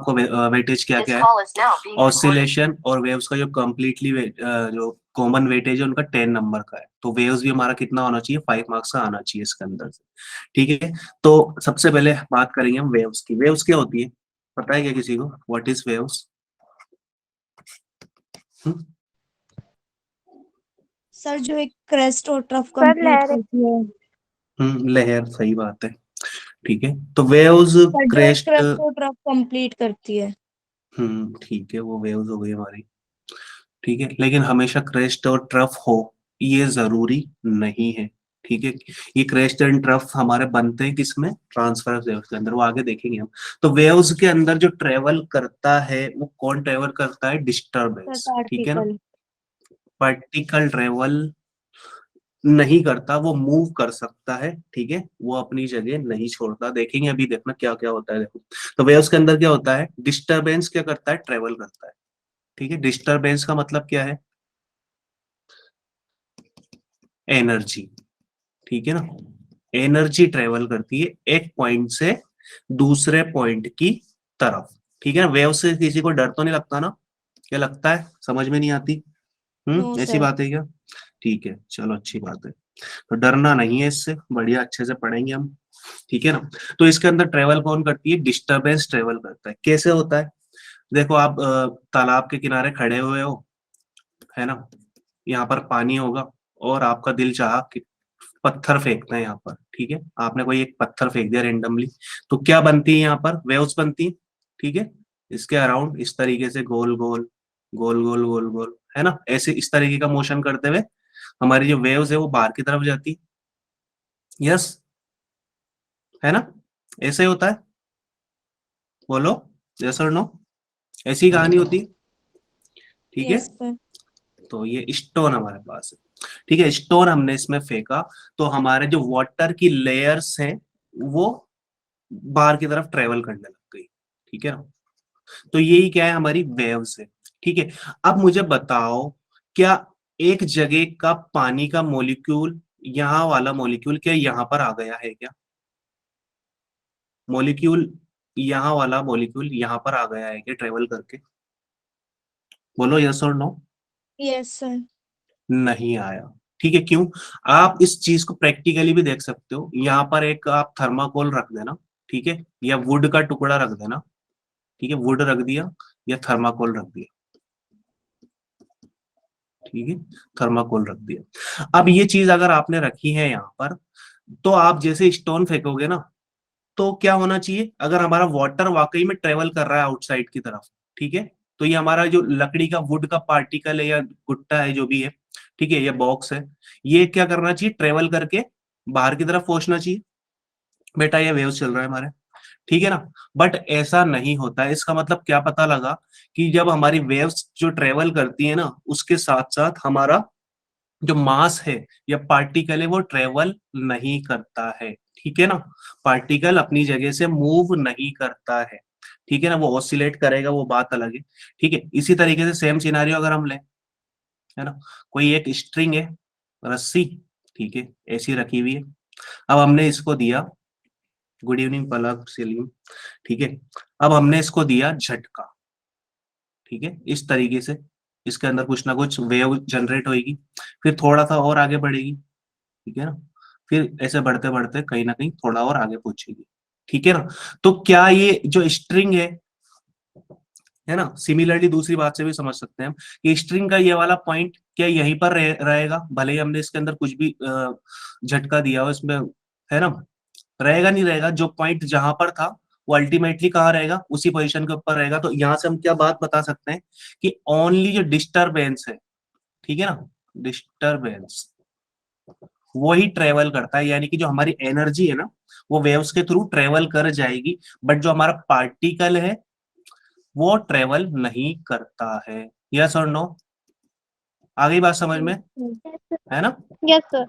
आपको वेटेज क्या क्या है, ऑसिलेशन और वेव्स का जो कम्प्लीटली जो कॉमन वेटेज है उनका 10 नंबर का है। तो वेव्स भी हमारा कितना होना चाहिए, 5 मार्क्स का आना चाहिए इसके अंदर से। ठीक है, तो सबसे पहले बात करेंगे हम वेव्स की। वेव्स क्या होती है, पता है क्या किसी को, व्हाट इज वेव्स? सर जो एक क्रेस्ट और ट्रफ सर कंप्लीट लहरें। करती है। लहर, सही बात है। ठीक है, तो वेव्स, सर जो एक क्रेस्ट। क्रेस्ट और ट्रफ कंप्लीट करती है। ठीक है, वो वेव्स हो गई हमारी। ठीक है, लेकिन हमेशा क्रेस्ट और ट्रफ हो ये जरूरी नहीं है। ठीक है, ये क्रेस्ट एंड ट्रफ हमारे बनते हैं किसमें, ट्रांसफर वेव्स के अंदर, वो आगे देखेंगे हम। तो वेव्स के अंदर जो ट्रेवल करता है वो कौन ट्रेवल करता है, सर डिस्टरबेंस। ठीक है ना, पार्टिकल। पार्टिकल ट्रेवल नहीं करता, वो मूव कर सकता है। ठीक है, वो अपनी जगह नहीं छोड़ता। देखेंगे अभी, देखना क्या क्या होता है, देखो। तो वेव्स के अंदर क्या होता है, डिस्टरबेंस क्या करता है, ट्रेवल करता है। ठीक है, डिस्टरबेंस का मतलब क्या है, एनर्जी। ठीक है ना, एनर्जी ट्रेवल करती है एक पॉइंट से दूसरे पॉइंट की तरफ। ठीक है ना, वेव से किसी को डर तो नहीं लगता ना, क्या लगता है, समझ में नहीं आती? नो ऐसी सर। बात है क्या? ठीक है, चलो अच्छी बात है। तो डरना नहीं है इससे, बढ़िया अच्छे से पढ़ेंगे हम। ठीक है ना, तो इसके अंदर ट्रेवल कौन करती है, डिस्टरबेंस ट्रेवल करता है। कैसे होता है, देखो आप तालाब के किनारे खड़े हुए हो, है ना, यहाँ पर पानी होगा और आपका दिल चाहा कि पत्थर फेंकना है यहाँ पर। ठीक है, आपने कोई एक पत्थर फेंक दिया रेंडमली, तो क्या बनती है यहाँ पर, वेव्स बनती है। ठीक है, इसके अराउंड इस तरीके से गोल गोल गोल गोल गोल गोल, है ना, ऐसे इस तरीके का मोशन करते हुए हमारी जो वेव्स है वो बाहर की तरफ जाती। यस, है ना, ऐसे होता है, बोलो यस और नो, ऐसी कहानी होती है। ठीक है, यस सर। तो ये स्टोन हमारे पास है। ठीक है, स्टोन हमने इसमें फेंका, तो हमारे जो वाटर की लेयर्स हैं वो बाहर की तरफ ट्रेवल करने लग गई। ठीक है ना, तो यही क्या है, हमारी वेव्स है। ठीक है, अब मुझे बताओ, क्या एक जगह का पानी का मॉलिक्यूल, यहाँ वाला मॉलिक्यूल क्या यहाँ पर आ गया है क्या, मॉलिक्यूल, यहाँ वाला मॉलिक्यूल यहाँ पर आ गया है क्या ट्रेवल करके, बोलो यस और नो? Yes sir. नहीं आया। ठीक है, क्यों? आप इस चीज को प्रैक्टिकली भी देख सकते हो, यहाँ पर एक आप थर्माकोल रख देना। ठीक है, या वुड का टुकड़ा रख देना। ठीक है, वुड रख दिया या थर्माकोल रख दिया। ठीक है, थर्माकोल रख दिया। अब ये चीज अगर आपने रखी है यहाँ पर, तो आप जैसे स्टोन फेंकोगे ना, तो क्या होना चाहिए, अगर हमारा वाटर वाकई में ट्रेवल कर रहा है आउटसाइड की तरफ, ठीक है, तो ये हमारा जो लकड़ी का वुड का पार्टिकल है या गुट्टा है जो भी है, ठीक है, ये बॉक्स है, ये क्या करना चाहिए, ट्रेवल करके बाहर की तरफ पहुंचना चाहिए। बेटा ये वेव्स चल रहा है हमारे, ठीक है ना, बट ऐसा नहीं होता है। इसका मतलब क्या पता लगा, कि जब हमारी वेव्स जो ट्रेवल करती है ना, उसके साथ साथ हमारा जो मास है या पार्टिकल है वो ट्रेवल नहीं करता है। ठीक है ना, पार्टिकल अपनी जगह से मूव नहीं करता है। ठीक है ना, वो ऑसिलेट करेगा, वो बात अलग है। ठीक है, इसी तरीके से सेम सिनारियो अगर हम लें, है ना, कोई एक स्ट्रिंग है, रस्सी, ठीक है, ऐसी रखी हुई है। अब हमने इसको दिया, गुड इवनिंग पलक सलीम, ठीक है, अब हमने इसको दिया झटका। ठीक है, इस तरीके से इसके अंदर कुछ ना कुछ वेव जनरेट होगी, फिर थोड़ा सा और आगे बढ़ेगी। ठीक है ना, फिर ऐसे बढ़ते बढ़ते कहीं ना कहीं थोड़ा और आगे पहुंचेगी। ठीक है ना, तो क्या ये जो स्ट्रिंग है ना, सिमिलरली दूसरी बात से भी समझ सकते हैं हम कि स्ट्रिंग का ये वाला पॉइंट क्या यहीं पर रहेगा, भले ही हमने इसके अंदर कुछ भी झटका दिया हो इसमें, है ना, रहेगा नहीं रहेगा, जो पॉइंट जहां पर था वो अल्टीमेटली कहाँ रहेगा, उसी पोजीशन के ऊपर रहेगा। तो यहां से हम क्या बात बता सकते हैं, कि ओनली जो डिस्टरबेंस है, ठीक है ना, डिस्टरबेंस वही ट्रेवल करता है, यानी कि जो हमारी एनर्जी है ना, वो वेव्स के थ्रू ट्रेवल कर जाएगी, बट जो हमारा पार्टिकल है वो ट्रेवल नहीं करता है। यस और नो, आ गई बात समझ में, है ना, यस सर।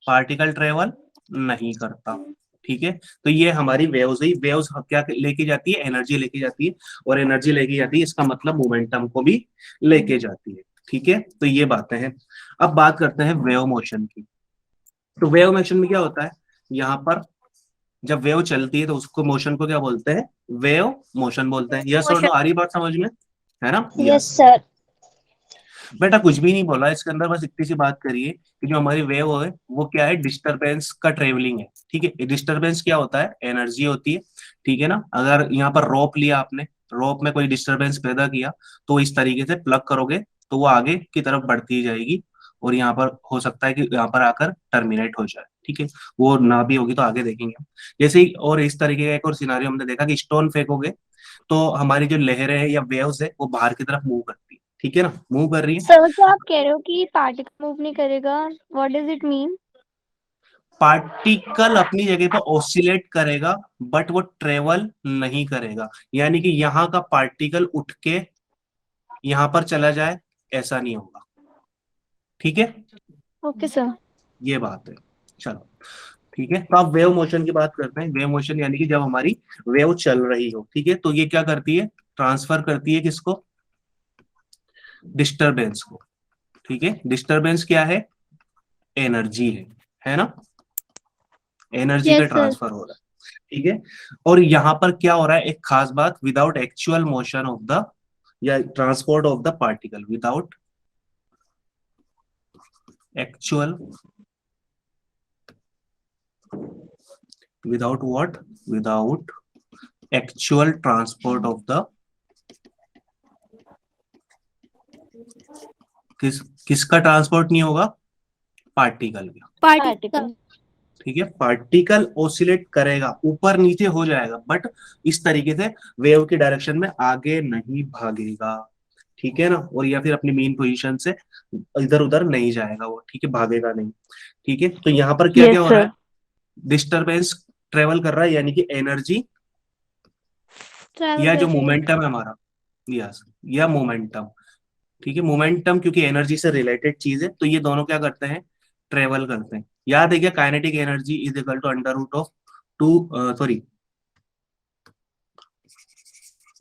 पार्टिकल ट्रेवल नहीं करता। ठीक है, तो ये हमारी वेव्स ही, वेव्स क्या लेके जाती है, एनर्जी लेके जाती है, और एनर्जी लेके जाती है इसका मतलब मोमेंटम को भी लेके जाती है। ठीक है, तो ये बातें हैं। अब बात करते हैं वेव मोशन की। तो वेव मोशन में क्या होता है, यहाँ पर जब वेव चलती है तो उसको मोशन को क्या बोलते हैं? वेव मोशन बोलते हैं। यस और नो, मोशन। आ रही बात समझ में? है ना? Yes yes. सर। बेटा कुछ भी नहीं बोला इसके अंदर, बस इतनी सी बात करिए कि जो हमारी वेव है वो क्या है? डिस्टरबेंस का ट्रेवलिंग है। ठीक है, डिस्टरबेंस क्या होता है? एनर्जी होती है। ठीक है ना? अगर यहाँ पर रोप लिया आपने, रोप में कोई डिस्टरबेंस पैदा किया, तो इस तरीके से प्लग करोगे तो वो आगे की तरफ बढ़ती जाएगी, और यहाँ पर हो सकता है कि यहाँ पर आकर टर्मिनेट हो जाए। ठीक है, वो ना भी होगी तो आगे देखेंगे हम। जैसे ही और इस तरीके का एक और सिनारियो हमने देखा कि स्टोन फेंकोगे तो हमारी जो लहरें हैं या वेव्स है वो बाहर की तरफ मूव करती है। ठीक है ना? मूव कर रही है। सर जो आप कह रहे हो कि पार्टिकल मूव नहीं करेगा, what does it mean? Particle अपनी जगह पर ऑसिलेट करेगा, बट वो ट्रेवल नहीं करेगा। यानी कि यहाँ का पार्टिकल उठ के यहाँ पर चला जाए, ऐसा नहीं होगा। ठीक है, ओके सर। ये बात है। चलो ठीक है, तो आप वेव मोशन की बात करते हैं। वेव मोशन यानी कि जब हमारी वेव चल रही हो, ठीक है, तो ये क्या करती है? ट्रांसफर करती है किसको? डिस्टरबेंस को। ठीक है, डिस्टरबेंस क्या है? एनर्जी है ना? एनर्जी का यस सर। ट्रांसफर हो रहा है। ठीक है, और यहाँ पर क्या हो रहा है? एक खास बात, without actual motion of the या transport of the particle, without actual, without what? Without actual transport of the किस किसका ट्रांसपोर्ट नहीं होगा? पार्टिकल का। पार्टिकल। ठीक है, पार्टिकल ओसिलेट करेगा, ऊपर नीचे हो जाएगा, बट इस तरीके से वेव की डायरेक्शन में आगे नहीं भागेगा। ठीक है ना? और या फिर अपनी मेन पोजीशन से इधर उधर नहीं जाएगा वो। ठीक है, भागेगा नहीं। ठीक है, तो यहाँ पर क्या क्या यस हो रहा है? सर। डिस्टरबेंस ट्रेवल कर रहा है, यानी कि एनर्जी ट्रैवल या जो कर रही है। मोमेंटम है हमारा, यस, या मोमेंटम। ठीक है, मोमेंटम क्योंकि एनर्जी से रिलेटेड चीज है, तो ये दोनों क्या करते हैं? ट्रेवल करते हैं। याद है क्या? Kinetic energy is equal to under root of two, sorry,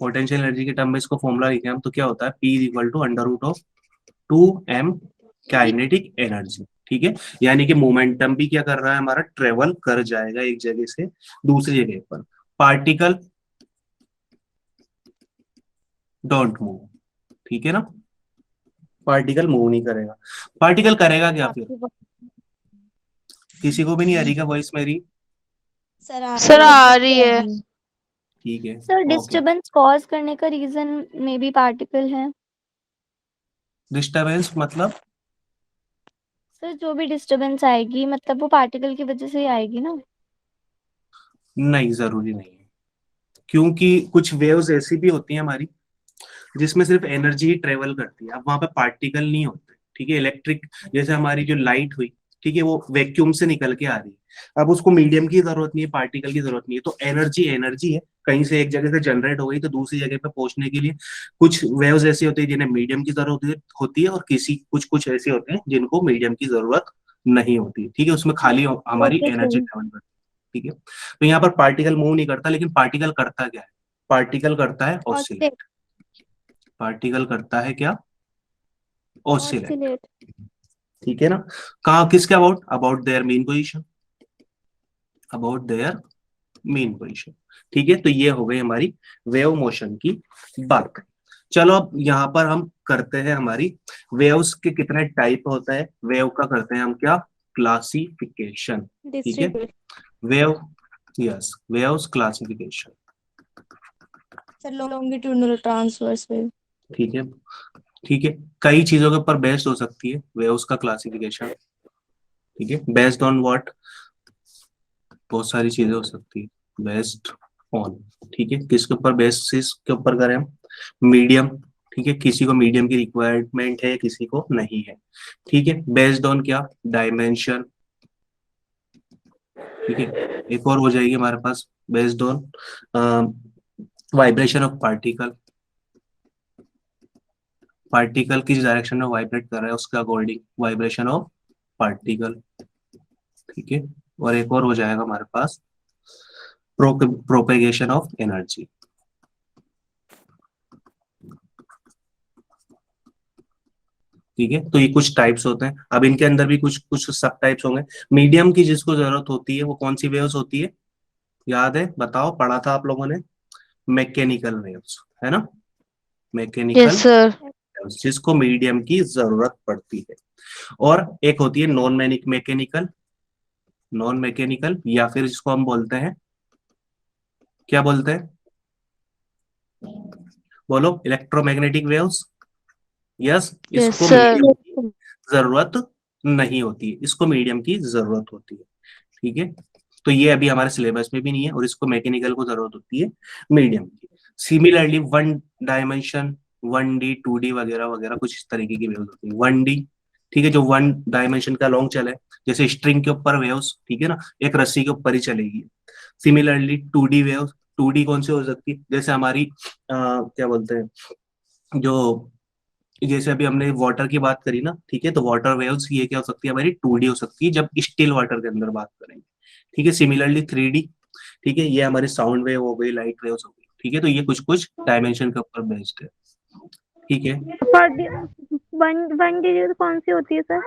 potential energy के टर्म में इसको फॉर्मूला लिखे हम तो क्या होता है? P is equal to under root of 2m kinetic energy. ठीक है, यानी कि मोमेंटम भी क्या कर रहा है? हमारा ट्रेवल कर जाएगा एक जगह से दूसरी जगह पर। Particle don't move. ठीक है ना? पार्टिकल मूव नहीं करेगा। पार्टिकल करेगा क्या फिर? किसी को भी नहीं आ रही क्या वॉइस मेरी? सर आ सर रही है। आ रही है। ठीक है, सर ओके। डिस्टरबेंस कॉज करने का रीजन मे बी पार्टिकल है। डिस्टरबेंस मतलब? सर जो भी डिस्टरबेंस आएगी मतलब वो पार्टिकल की वजह से ही आएगी ना। नहीं, जरूरी नहीं है, क्योंकि कुछ वेव्स ऐसी भी होती हैं हमारी जिसमें सिर्फ एनर्जी ही ट्रेवल करती है। अब वहां पे पार्टिकल नहीं होते। ठीक है, इलेक्ट्रिक, जैसे हमारी जो लाइट हुई, ठीक है, वो वैक्यूम से निकल के आ रही है। अब उसको मीडियम की जरूरत नहीं है, पार्टिकल की जरूरत नहीं है, तो एनर्जी एनर्जी है। कहीं से एक जगह से जनरेट हो गई तो दूसरी जगह पे पहुंचने के लिए कुछ वेव्स ऐसी होती है जिन्हें मीडियम की जरूरत होती है, और किसी कुछ कुछ ऐसे होते हैं जिनको मीडियम की जरूरत नहीं होती। ठीक है, उसमें खाली हमारी ओके एनर्जी सर। ट्रेवल करती है। ठीक है, तो यहाँ पर पार्टिकल मूव नहीं करता, लेकिन पार्टिकल करता क्या है? पार्टिकल करता है ऑसिलेट। ऑसिलेट। पार्टिकल करता है क्या? ऑसिलेट। ऑसिलेट। ठीक है ना? कहा किसके about? About their main position, about their main position. ठीक है, तो ये हो गई हमारी वेव मोशन की बात। चलो अब यहाँ पर हम करते हैं हमारी वेव्स के कितने टाइप होता है, वेव का करते हैं हम क्या? क्लासिफिकेशन। ठीक है, distribute. Wave, yes, waves classification. Sir longitudinal transverse wave. ठीक है, ठीक है, कई चीजों के ऊपर बेस्ड हो सकती है वेव्स का क्लासिफिकेशन। ठीक है, बेस्ड ऑन व्हाट? बहुत सारी चीजें हो सकती है बेस्ड ऑन। ठीक है, किसके ऊपर बेसिस के ऊपर करें हम? मीडियम। ठीक है, किसी को मीडियम की रिक्वायरमेंट है, किसी को नहीं है। ठीक है, बेस्ड ऑन क्या? डायमेंशन। ठीक है, एक और हो जाएगी हमारे पास, based on vibration of particle. Particle किस डायरेक्शन में वाइब्रेट कर रहा है उसके अकॉर्डिंग वाइब्रेशन ऑफ पार्टिकल। ठीक है, और एक और हो जाएगा हमारे पास, प्रोपेगेशन ऑफ एनर्जी। ठीक है, तो ये कुछ टाइप्स होते हैं। अब इनके अंदर भी कुछ कुछ सब टाइप्स होंगे। मीडियम की जिसको जरूरत होती है वो कौन सी वेव्स होती है? याद है? बताओ, पढ़ा था आप लोगों ने। मैकेनिकल वेव्स, है ना? Mechanical yes sir. वेव्स जिसको मीडियम की जरूरत पड़ती है। और एक होती है नॉन मैकेनिकल, नॉन मैकेनिकल, या फिर जिसको हम बोलते हैं, क्या बोलते हैं? बोलो, इलेक्ट्रोमैग्नेटिक वेव्स। यस, यस इसको सर। मीडियम की जरूरत नहीं होती है, इसको मीडियम की जरूरत होती है। ठीक है, तो ये अभी हमारे सिलेबस में भी नहीं है, और इसको मैकेनिकल को जरूरत होती है मीडियम की। Similarly one dimension, 1D 2D वगैरह वगैरह कुछ इस तरीके की वेव्स होती है। 1D, ठीक है, जो वन डायमेंशन का लॉन्ग चले, जैसे स्ट्रिंग के ऊपर वेव्स, ठीक है ना, एक रस्सी के ऊपर ही चलेगी। सिमिलरली 2D वेव्स, 2D कौन सी हो सकती है? जैसे हमारी क्या बोलते हैं, जो जैसे अभी हमने वाटर की बात करी ना, ठीक है, तो वाटर वेव्स ये क्या हो सकती है हमारी? 2D हो सकती है, जब स्टिल वाटर के अंदर बात करेंगे। ठीक है, सिमिलरली 3D, ठीक है, ये हमारी साउंड वेव हो गई, लाइट वेव्स हो गई। ठीक है, तो ये कुछ कुछ डायमेंशन के ऊपर बेस्ड है। ठीक है, वन वन डिजिट कौन सी होती है सर?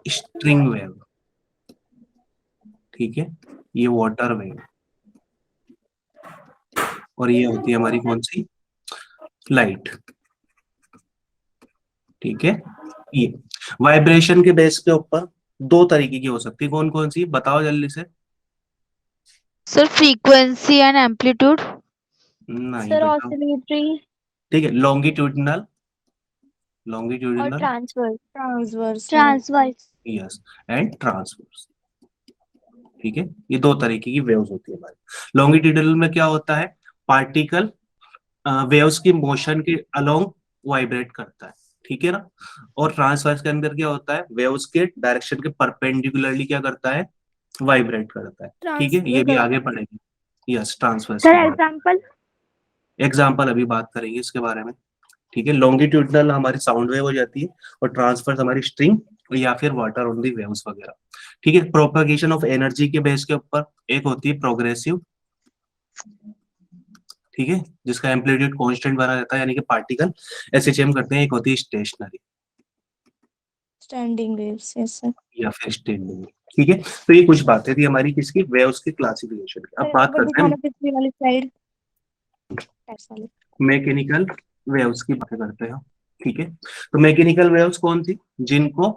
स्ट्रिंग वेव, ठीक है, ये वाटर वेव, और ये होती है हमारी कौन सी? लाइट। ठीक है, ये वाइब्रेशन के बेस के ऊपर दो तरीके की हो सकती है, कौन कौन सी बताओ जल्दी से। Sir frequency and amplitude. नहीं सर बेटा, ऑसिलेटरी ठीक है, लॉन्गिट्यूडिनल, और longitudinal, transverse. Transverse. Transverse. Yes, and transverse. ठीक है, ये दो तरीके की वेव्स होती है हमारी। लॉन्गिट्यूडिनल में क्या होता है? पार्टिकल वेव्स की मोशन के अलोंग वाइब्रेट करता है, ठीक है ना। और ट्रांसवर्स के अंदर क्या होता है? वेव्स के डायरेक्शन के परपेंडिकुलरली क्या करता है? वाइब्रेट करता है। ठीक है, ये ट्रांसफर भी करता आगे है। पढ़ेंगे। यस, ट्रांसवर्स सर के बारे एग्जांपल। में एग्जाम्पल अभी बात करेंगे इसके बारे में। ठीक है, लॉन्गिट्यूडनल हमारी साउंड वेव हो जाती है, और ट्रांसफर हमारी स्ट्रिंग या फिर वाटर ऑन दी वेव्स वगैरह। ठीक है, प्रोपगेशन ऑफ एनर्जी के बेस के ऊपर एक होती है प्रोग्रेसिव, ठीक है, जिसका एम्पलीट्यूड कांस्टेंट बना रहता है, यानी कि पार्टिकल एसएचएम करते हैं। एक होती है stationary standing waves. Yes sir. या फिर स्टैंडिंग। ठीक है, तो ये कुछ बातें थी हमारी किसकी? वेव्स की क्लासिफिकेशन की। सर अब एक बात बार करते हैं दिखाना पिछली वाली स्लाइड, वाली। मैकेनिकल वेव्स की बातें करते हैं। ठीक है, तो मैकेनिकल वेव्स कौन सी? जिनको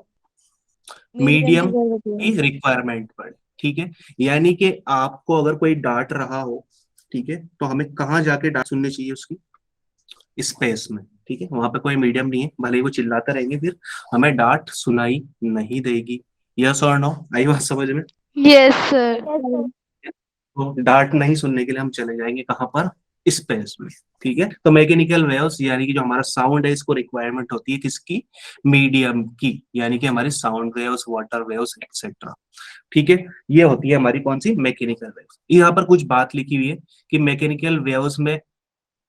मीडियम की मीडियम जरूरत की है। रिक्वायरमेंट पड़े। ठीक है, यानी कि आपको अगर कोई डांट रहा हो, ठीक है, तो हमें कहाँ जाके डांट सुननी चाहिए उसकी? स्पेस में। ठीक है, वहां पे कोई मीडियम नहीं है, भले ही वो चिल्लाते रहेंगे, फिर हमें डांट सुनाई नहीं देगी। यस और नो, आई बात समझ में? Yes sir. Yes sir. तो डांट नहीं सुनने के लिए हम चले जाएंगे कहाँ पर? स्पेस में। ठीक है, तो मैकेनिकल वेव्स यानी कि जो हमारा साउंड है, इसको रिक्वायरमेंट होती है किसकी? मीडियम की, यानी कि हमारी sound waves, water waves etcetera. ठीक है, ये होती है हमारी कौन सी? Mechanical waves. यहाँ पर कुछ बात लिखी हुई है कि मैकेनिकल वेव्स में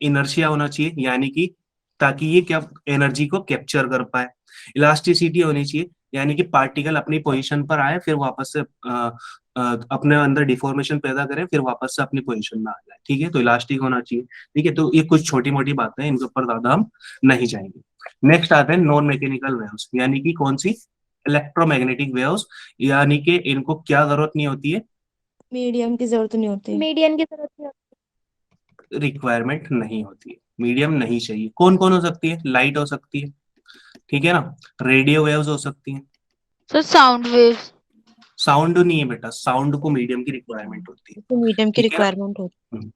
इनर्शिया होना चाहिए, यानी कि ताकि ये क्या एनर्जी को कैप्चर कर पाए। इलास्टिसिटी होनी चाहिए, यानी कि पार्टिकल अपनी पोजीशन पर आए, फिर वापस से अपने अंदर डिफॉर्मेशन पैदा करें, फिर वापस से अपनी पोजीशन में आ जाए। ठीक है, तो इलास्टिक होना चाहिए। ठीक है, तो ये कुछ छोटी मोटी बातें हैं, इनके ऊपर ज्यादा हम नहीं जाएंगे। नेक्स्ट आते हैं नॉन मैकेनिकल वेव्स, यानी कि कौन सी? इलेक्ट्रोमैग्नेटिक वेव्स, यानी कि इनको क्या जरूरत नहीं होती है? मीडियम की जरूरत नहीं होती। मीडियन की जरूरत नहीं रिक्वायरमेंट नहीं होती है, मीडियम नहीं चाहिए। कौन कौन हो सकती है? लाइट हो सकती है, ठीक है ना, रेडियो वेव्स हो सकती हैं। Sir sound waves. साउंड नहीं है बेटा, साउंड को मीडियम की रिक्वायरमेंट होती है। तो मीडियम की ठीक है ना? रिक्वायरमेंट होती हम्म,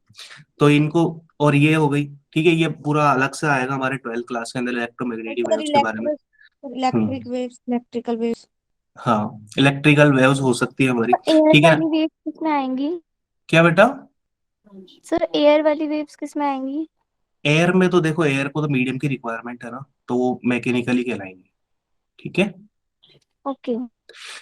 तो इनको, और ये हो गई। ठीक है, ये पूरा अलग से आएगा हमारे 12th क्लास के अंदर है। इलेक्ट्रोमैग्नेटिक सर वेव्स के बारे में। इलेक्ट्रिक हम्म, वेव्स, इलेक्ट्रिकल वेव्स। हाँ, इलेक्ट्रिकल वेव्स हो सकती है हमारी। है। एयर ठीक है ना? वाली वेव्स किसमें आएंगी? क्या बेटा? सर एयर वाली वेव्स किसमें आएंगी? एयर में तो देखो, एयर को तो मीडियम की रिक्वायरमेंट है ना, तो वो मैकेनिकली कहलाएंगे। ठीक है, ओके।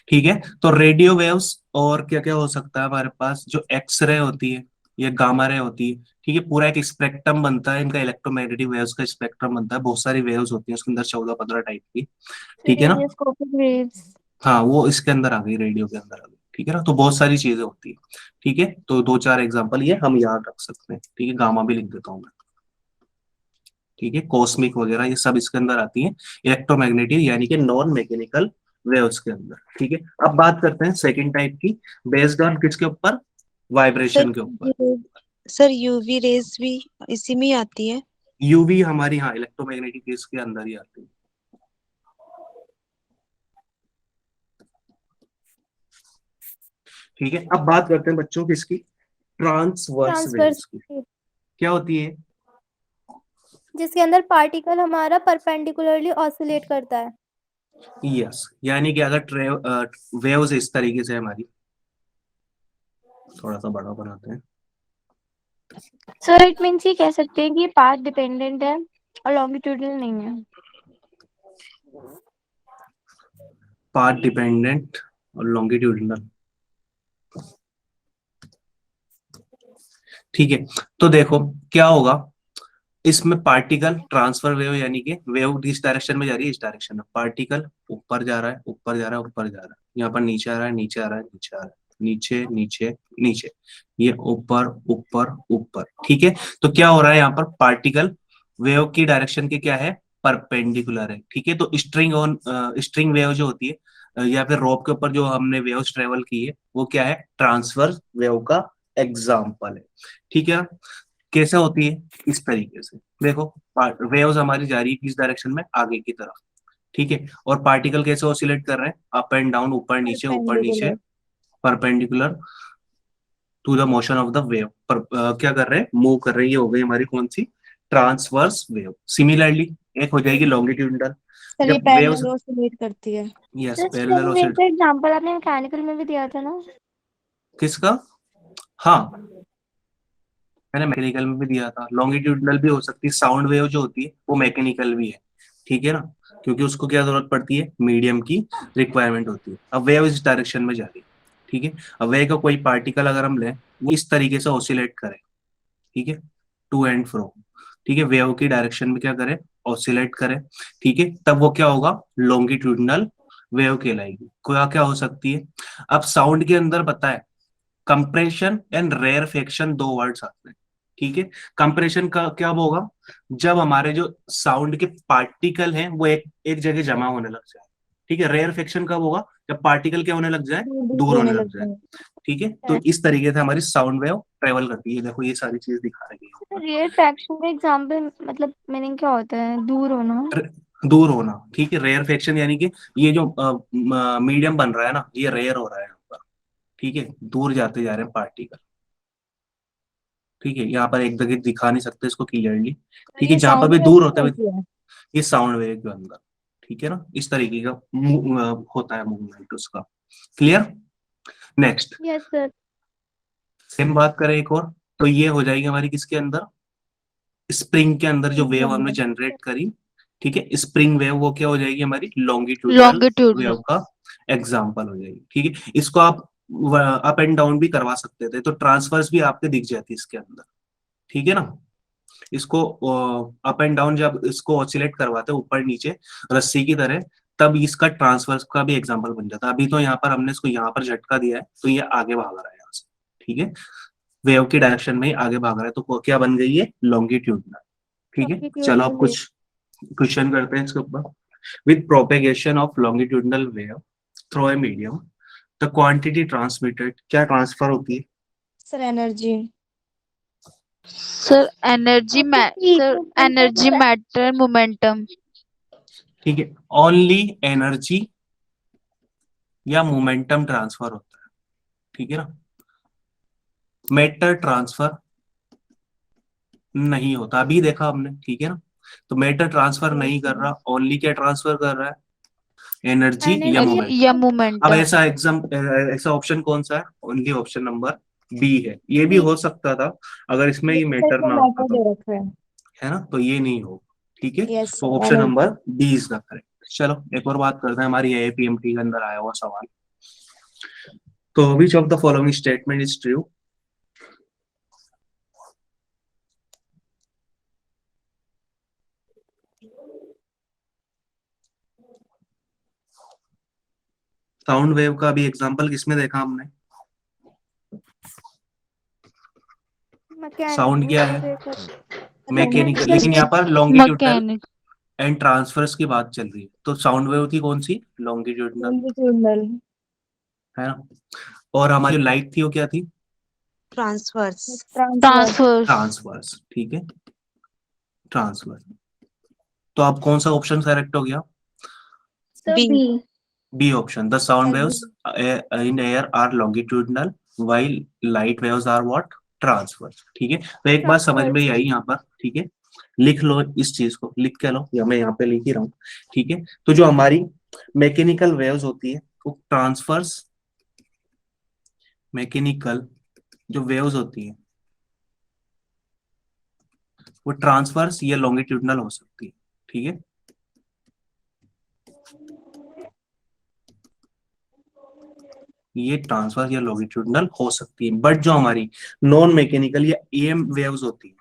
ठीक है, तो रेडियो वेव्स और क्या क्या हो सकता है हमारे पास? जो एक्सरे होती है, या गामा रे होती है। ठीक है, पूरा एक स्पेक्ट्रम बनता है इनका, इलेक्ट्रोमैग्नेटिक वेव्स का स्पेक्ट्रम बनता है, बहुत सारी वेव्स होती है उसके अंदर, 14-15 टाइप की। ठीक है ना? रेडियोस्कोपिक वेव्स। हाँ, वो इसके अंदर आ गई, रेडियो के अंदर आ गई। ठीक है ना, तो बहुत सारी चीजें होती है। ठीक है, तो दो चार एग्जांपल ये हम याद रख सकते हैं। ठीक है, गामा भी लिख देता हूँ मैं। ठीक है, कॉस्मिक वगैरह ये सब इसके अंदर आती है, इलेक्ट्रोमैग्नेटिक यानी कि नॉन मैकेनिकल वेव्स के अंदर। ठीक है, अब बात करते हैं सेकंड टाइप की, बेस्ड ऑन किसके ऊपर? वाइब्रेशन के ऊपर। सर यूवी रेज भी इसी में ही आती है। यूवी हमारी, हाँ, इलेक्ट्रोमैग्नेटिक रेज के अंदर ही आती है। ठीक है, अब बात करते हैं बच्चों किसकी, ट्रांसवर्स वेव्स की। ट्रांसवर्स, क्या होती है? जिसके अंदर पार्टिकल हमारा परपेंडिकुलरली ऑसिलेट करता है। यस, यानी कि अगर वेव्स इस तरीके से हमारी, थोड़ा सा बड़ा बनाते हैं। सर इट मीन्स ये कह सकते हैं कि ये पाथ डिपेंडेंट है और लॉन्गिट्यूडनल नहीं है। पाथ डिपेंडेंट और लॉन्गिट्यूडिनल। ठीक है, तो देखो क्या होगा इसमें, पार्टिकल ट्रांसफर वेव, यानी कि वेव किस डायरेक्शन में जा रही है, इस डायरेक्शन में। पार्टिकल ऊपर जा रहा है, ऊपर जा रहा है, ऊपर जा रहा है, यहाँ पर नीचे आ रहा है, नीचे आ रहा है, नीचे आ रहा है, नीचे नीचे नीचे, ये ऊपर ऊपर ऊपर। ठीक है, तो क्या हो रहा है यहाँ पर, पार्टिकल वेव की डायरेक्शन के क्या है, परपेंडिकुलर है। ठीक है, तो स्ट्रिंग वेव जो होती है या फिर रोप के ऊपर जो हमने वेव्स ट्रेवल की है, वो क्या है, ट्रांसवर्स वेव का एग्जाम्पल है। ठीक है, कैसे होती है, इस तरीके से देखो, वेव्स हमारी जा रही है किस डायरेक्शन में, आगे की तरफ। ठीक है, और पार्टिकल कैसे ऑसिलेट कर रहे हैं, अप एंड डाउन, ऊपर नीचे ऊपर नीचे, perpendicular. Perpendicular to the motion of the wave, पर क्या कर रहे हैं, मूव कर रहे हैं। ये हो गई हमारी कौन सी, ट्रांसवर्स वेव। सिमिलरली एक हो जाएगी लॉन्गिट्यूडनल, सर ये जब वेव्स, पैरेलल ऑसिलेट करती है। Yes, sir parallel string wave oscillate. का एग्जांपल आपने मैकेनिकल में भी दिया था ना। किसका? हाँ, मैंने मैकेनिकल में भी दिया था। लॉन्गिट्यूडनल भी हो सकती है, साउंड वेव जो होती है वो मैकेनिकल भी है। ठीक है ना, क्योंकि उसको क्या जरूरत पड़ती है, मीडियम की रिक्वायरमेंट होती है। अब वेव इस डायरेक्शन में जा रही है। ठीक है, अब वेव का कोई पार्टिकल अगर हम लें, वो इस तरीके से ऑसिलेट करे। ठीक है, टू एंड फ्रो। ठीक है, वेव की डायरेक्शन में क्या करे, ऑसिलेट करे। ठीक है, तब वो क्या होगा, लॉन्गिट्यूडनल वेव कहलाएगी। क्या क्या हो सकती है, अब साउंड के अंदर बताए, कंप्रेशन एंड रेयरफेक्शन, दो वर्ड्स आते हैं। ठीक है, कंप्रेशन का क्या होगा, जब हमारे जो साउंड के पार्टिकल हैं वो एक एक जगह जमा होने लग जाए। ठीक है, रेयरफेक्शन कब होगा, जब पार्टिकल क्या होने लग जाए, दूर होने होने लग लग जाए। जाए। ठीक है, तो इस तरीके से हमारी साउंड वेव ट्रेवल करती है। देखो ये सारी चीज दिखा रही है यहाँ रियल फ्रैक्शन का एग्जांपल मतलब मीनिंग क्या होता है, दूर होना। पर। दूर होना। ठीक है, रेयरफेक्शन यानी कि ये जो मीडियम बन रहा है ना, ये रेयर हो रहा है यहाँ पर। ठीक है, दूर जाते जा रहे हैं पार्टिकल। ठीक है, यहाँ पर एक जगह दिखा नहीं सकते इसको क्लियरली। सर ठीक है, ये जहां पर साउंड भी वेव दूर में होता है, होती है। ये साउंड वेव के अंदर। ठीक है ना, इस तरीके का होता है मूवमेंट उसका। Clear? Next, yes sir. Same बात करें एक और, तो ये हो जाएगी हमारी किसके अंदर, स्प्रिंग के अंदर जो इनके वेव हमने अंदर। जनरेट करी। ठीक है, स्प्रिंग वेव वो क्या हो जाएगी, हमारी लॉन्गिट्यूडनल वेव longitudinal. का एग्जाम्पल हो जाएगी। ठीक है, इसको आप अप एंड डाउन भी करवा सकते थे, तो ट्रांसफर्स भी आपके दिख जाती है इसके अंदर। ठीक है ना, इसको अप एंड डाउन जब इसको ऑसिलेट करवाते हैं ऊपर नीचे रस्सी की तरह, तब इसका ट्रांसफर का भी एग्जांपल बन जाता है। अभी तो यहाँ पर हमने इसको यहाँ पर झटका दिया है, तो ये आगे भाग रहा है यहाँ से। ठीक है, वेव की डायरेक्शन में ही आगे भाग रहा है, तो क्या बन गई है, लॉन्गिट्यूडनल। ठीक है, चलो लॉन्गिट्यूडनल अब वेव। कुछ क्वेश्चन करते हैं इसके ऊपर। With propagation of longitudinal wave through a medium, the quantity transmitted, क्या ट्रांसफर होती है? Sir energy. Sir, energy आपको sir, energy, matter, momentum. ठीक है, ओनली एनर्जी या मोमेंटम ट्रांसफर होता है। ठीक है ना, मैटर ट्रांसफर नहीं होता, अभी देखा हमने। ठीक है ना, तो मैटर ट्रांसफर नहीं कर रहा, ओनली क्या ट्रांसफर कर रहा है, एनर्जी या एनर्जी या मोमेंटम। अब momentum. ऐसा ऑप्शन कौन सा है, ओनली ऑप्शन नंबर बी है। ये भी बी। हो सकता था अगर इसमें ये लेकिन सर मैटर इसमें ना होता मैटर तो, दे रखा है। है ना, तो ये नहीं हो। ठीक है, यस तो sir option energy. Number D is the correct. चलो एक और बात करते हैं, हमारी एपीएमटी के अंदर आया हुआ सवाल। तो which of the following statement is true? Sound wave का भी एग्जांपल किसमें देखा हमने, साउंड क्या है, मैकेनिकल, लेकिन यहाँ पर लॉन्गिट्यूडनल Mechanic. एंड ट्रांसफर्स की बात चल रही है, तो साउंड वेव थी कौन सी, लॉन्गिट्यूडनल। लॉन्गिट्यूडनल। है ना, और हमारी लाइट थी वो क्या थी, ट्रांसवर्स। ट्रांसवर्स। ट्रांसवर्स, ठीक है, ट्रांसवर्स। तो आप कौन सा ऑप्शन सेलेक्ट हो गया? Sir B. B. B option, the sound Agree. Waves in air are longitudinal while light waves are what? Transverse, ठीक है। तो एक बात समझ में आई यहाँ पर, ठीक है, लिख लो इस चीज को, लिख के लो, या मैं यहाँ पे लिख ही रहा हूँ, ठीक है। तो जो हमारी मैकेनिकल वेव्स होती है वो ट्रांसवर्स, मैकेनिकल जो वेव्स होती है वो ट्रांसवर्स या लॉन्गिट्यूडनल हो सकती है, ठीक है। ये ट्रांसवर्स या लॉन्गिट्यूडनल हो सकती है, बट जो हमारी नॉन मैकेनिकल या ईएम वेव्स होती है,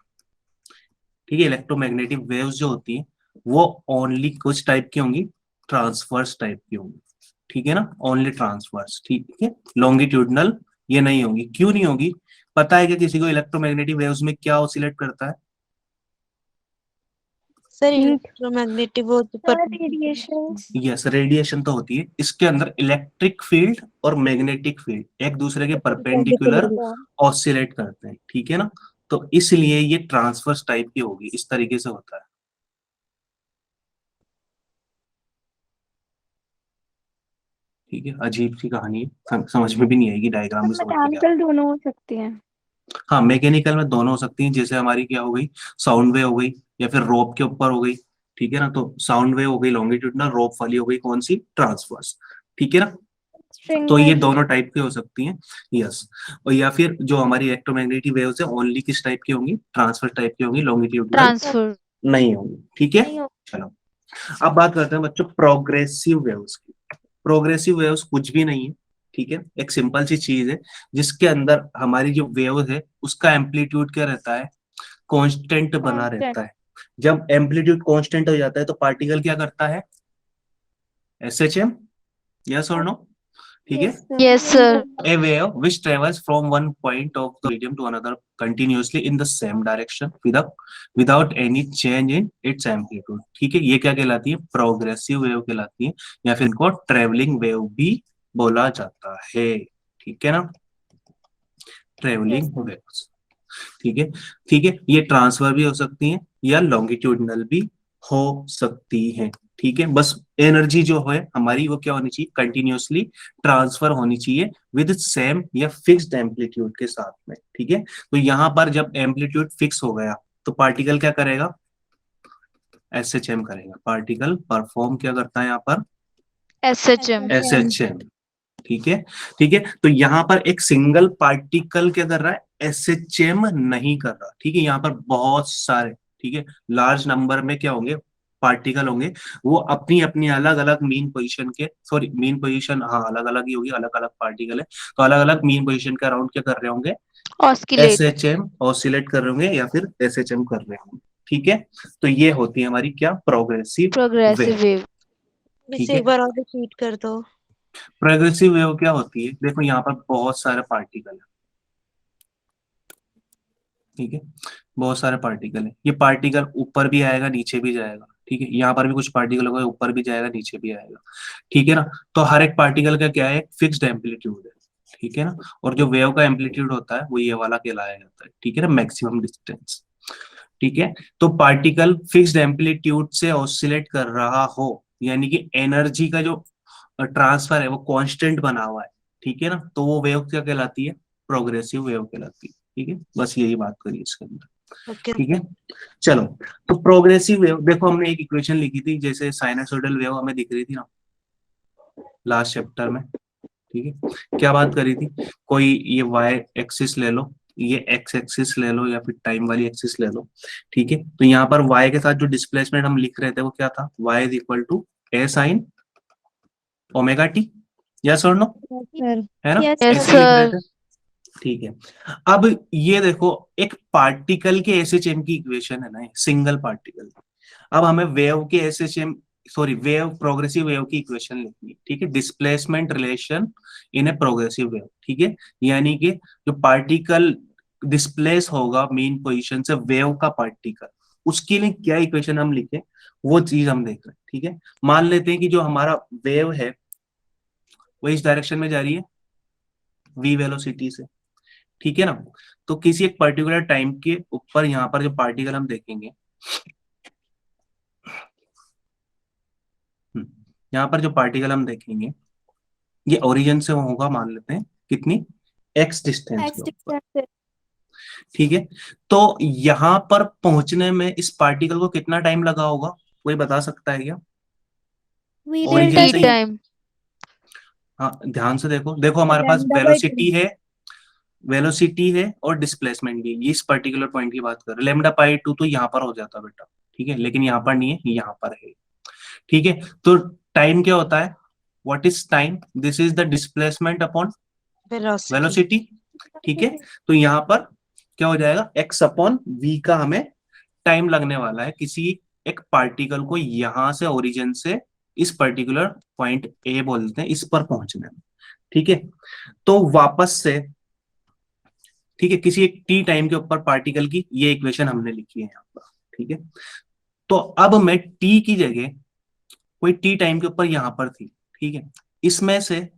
ठीक है, इलेक्ट्रोमैग्नेटिक वेव्स जो होती है वो ओनली कुछ टाइप की होंगी, ट्रांसवर्स टाइप की होंगी, ठीक है ना, ओनली ट्रांसवर्स, ठीक है। लॉन्गिट्यूडनल ये नहीं होगी। क्यों नहीं होगी? पता है कि किसी को इलेक्ट्रोमैग्नेटिक वेव्स में क्या ऑसिलेट करता है? Sir Heat. इलेक्ट्रोमैग्नेटिक वो तो सर रेडिएशन। यस, रेडिएशन तो होती है। इसके अंदर इलेक्ट्रिक फील्ड और मैग्नेटिक फील्ड एक दूसरे के परपेंडिकुलर ऑसिलेट करते हैं, ठीक है ना। तो इसलिए ये ट्रांसवर्स टाइप की होगी, इस तरीके से होता है, ठीक है। अजीब सी कहानी है, समझ में भी नहीं आएगी, डायग्राम में समझ में क्या। मैकेनिकल दोनों हो सकती हैं। हाँ, मैकेनिकल में दोनों हो सकती हैं, जैसे हमारी क्या हो गई, साउंड वेव हो गई या फिर रोप के ऊपर हो गई, ठीक है ना। तो साउंड वेव हो गई लॉन्गिट्यूडनल, रोप वाली हो गई कौन सी? ट्रांसवर्स, ठीक है ना। स्ट्रिंग तो ये में। दोनों टाइप की हो सकती हैं, यस। और या फिर जो हमारी इलेक्ट्रोमैग्नेटिक वेव्स है ओनली किस टाइप की होंगी? ट्रांसफर टाइप की होंगी, लॉन्गिट्यूडनल ट्रांसफर। नहीं होंगी, ठीक है। नहीं हो। चलो, अब बात करते हैं बच्चों प्रोग्रेसिव वेव्स की। प्रोग्रेसिव वेव्स कुछ भी नहीं है, ठीक है, एक सिंपल सी चीज है जिसके अंदर हमारी जो वेव है उसका एम्पलीट्यूड क्या रहता है? कांस्टेंट बना Constant. रहता है। जब एम्पलीट्यूड कांस्टेंट हो जाता है तो पार्टिकल क्या करता है? एसएचएम, यस और नो, ठीक है। Yes, sir. Yes sir. A wave which travels from one point of the medium to another continuously in the same direction without any change in its amplitude, ठीक है, ये क्या कहलाती है? प्रोग्रेसिव वेव कहलाती है, या फिर इनको ट्रेवलिंग वेव भी बोला जाता है, ठीक है ना, ट्रेवलिंग वेव्स, ठीक है। ठीक है, ये ट्रांसफर भी हो सकती हैं या लॉन्गिट्यूडनल भी हो सकती हैं, ठीक है। बस एनर्जी जो है हमारी वो क्या होनी चाहिए? कंटिन्यूअसली ट्रांसफर होनी चाहिए विद सेम या फिक्स्ड एम्पलीट्यूड के साथ में, ठीक है। तो यहाँ पर जब एम्पलीट्यूड फिक्स हो गया तो पार्टिकल क्या करेगा? एसएचएम करेगा। पार्टिकल परफॉर्म क्या करता है यहाँ पर? एसएचएम। एसएचएम, ठीक है। ठीक है, तो यहाँ पर एक सिंगल पार्टिकल क्या कर रहा है? एसएचएम नहीं कर रहा, ठीक है। यहाँ पर बहुत सारे, ठीक है, लार्ज नंबर में क्या होंगे? पार्टिकल होंगे, वो अपनी अपनी अलग अलग मीन पोजीशन के, सॉरी मीन पोजीशन, हाँ अलग अलग ही होगी, अलग अलग पार्टिकल है, तो अलग अलग मीन पोजीशन के अराउंड क्या कर रहे होंगे? ऑस्किलेट। एसएचएम ऑसिलेट कर रहे होंगे या फिर एसएचएम कर रहे होंगे, ठीक है। तो ये होती है हमारी क्या? Progressive progressive wave, wave. ठीक इसे है। एक बार और रिपीट कर दो। प्रोग्रेसिव वेव क्या होती है? देखो यहाँ पर बहुत सारे पार्टिकल है, ठीक है, बहुत सारे पार्टिकल है। ये पार्टिकल ऊपर भी आएगा नीचे भी जाएगा, ठीक है। यहाँ पर भी कुछ पार्टिकल होगा, ऊपर भी जाएगा नीचे भी आएगा, ठीक है ना। तो हर एक पार्टिकल का क्या है? फिक्स्ड एम्पलीट्यूड है, ठीक है ना। और जो वेव का एम्पलीट्यूड होता है वो ये वाला कहलाया जाता है, ठीक है ना, मैक्सिमम डिस्टेंस, ठीक है। तो पार्टिकल फिक्स्ड एम्पलीट्यूड से ऑसिलेट कर रहा हो, यानी कि एनर्जी का जो ट्रांसफर है वो कांस्टेंट बना हुआ है, ठीक है ना, तो वो वेव क्या कहलाती है? प्रोग्रेसिव वेव कहलाती है, ठीक है। बस यही बात करिए इसके अंदर, ओके। ठीक है। चलो, तो प्रोग्रेसिव वेव देखो, हमने एक इक्वेशन लिखी थी, जैसे साइनसोइडल वेव हमें दिख रही थी ना लास्ट चैप्टर में, ठीक है। क्या बात करी थी? कोई ये वाई एक्सिस ले लो, ये एक्स एक्सिस ले लो, या फिर टाइम वाली एक्सिस ले लो, ठीक है। तो यहाँ पर वाई के साथ जो डिस्प्लेसमेंट हम लिख रहे थे वो क्या था? Y is equal to A sine omega T, yes और नो, सर। है ना, Yes, यस ऐसे लिख रहे सर। थे, ठीक है। अब ये देखो, एक पार्टिकल के एसएचएम की इक्वेशन है ना, सिंगल पार्टिकल। अब हमें वेव के SHM, sorry wave, progressive wave की इक्वेशन लिखनी है, ठीक है। Displacement relation in a progressive wave, ठीक है, यानी कि जो पार्टिकल डिस्प्लेस होगा मेन पोजीशन से, वेव का पार्टिकल, उसके लिए क्या इक्वेशन हम लिखें, वो चीज हम देख रहे हैं, ठीक है। मान लेते हैं कि जो हमारा वेव है वो इस डायरेक्शन में जा रही है v वेलोसिटी से, ठीक है ना। तो किसी एक पर्टिकुलर टाइम के ऊपर यहाँ पर जो पार्टिकल हम देखेंगे, यहाँ पर जो पार्टिकल हम देखेंगे ये ओरिजिन से होगा, मान लेते हैं कितनी, x डिस्टेंस के एक्स ऊपर। डिस्टेंस ठीक है, तो यहाँ पर पहुंचने में इस पार्टिकल को कितना टाइम लगा होगा, कोई बता सकता है क्या? वी ओरिजिन डेल्टा टी से टी। टाइम। हाँ ध्यान से देखो, देखो हमारे पास लैम्डा बाय वेलोसिटी 2। है, वेलोसिटी है और डिस्प्लेसमेंट भी है। ये इस पर्टिकुलर पॉइंट की बात कर रहे हैं। लेमडा पाई 2 तो यहाँ पर हो जाता बेटा, ठीक है, लेकिन यहाँ पर नहीं है, यहाँ पर है। ठीक है, तो टाइम क्या होता है, what is time, this is the displacement upon velocity. Velocity. ठीक है, तो यहाँ पर क्या हो जाएगा, x अपॉन v का हमें टाइम लगने वाला है किसी एक पार्टिकल को यहां से ओरिजिन से इस पर्टिकुलर पॉइंट ए बोलते हैं इस पर पहुंचने में। ठीक है, तो वापस से, ठीक है, किसी एक टी टाइम के ऊपर पार्टिकल की ये इक्वेशन हमने लिखी है यहाँ पर। ठीक है, तो अब मैं टी की जगह कोई टी टाइम के ऊपर यहाँ पर थी, ठीक है, इसमें से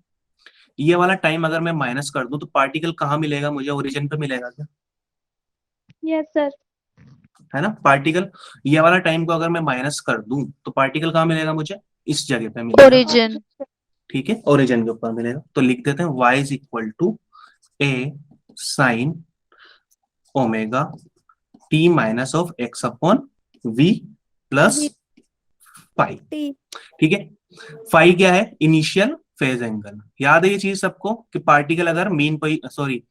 ये वाला टाइम अगर मैं माइनस कर दूं तो पार्टिकल कहाँ मिलेगा मुझे, ओरिजिन पे मिलेगा क्या? Yes sir. है ना, पार्टिकल ये वाला टाइम को अगर मैं माइनस कर दूं तो पार्टिकल कहाँ मिलेगा मुझे, इस जगह पे मिलेगा। ओरिजिन। ठीक है, ओरिजिन के ऊपर मिलेगा, तो लिख देते हैं y is equal to A sine omega T minus of X upon V plus five. T. ठीक है, फाइव क्या है, इनिशियल फेज एंगल। याद है ये चीज सबको कि पार्टिकल अगर मीन सॉरी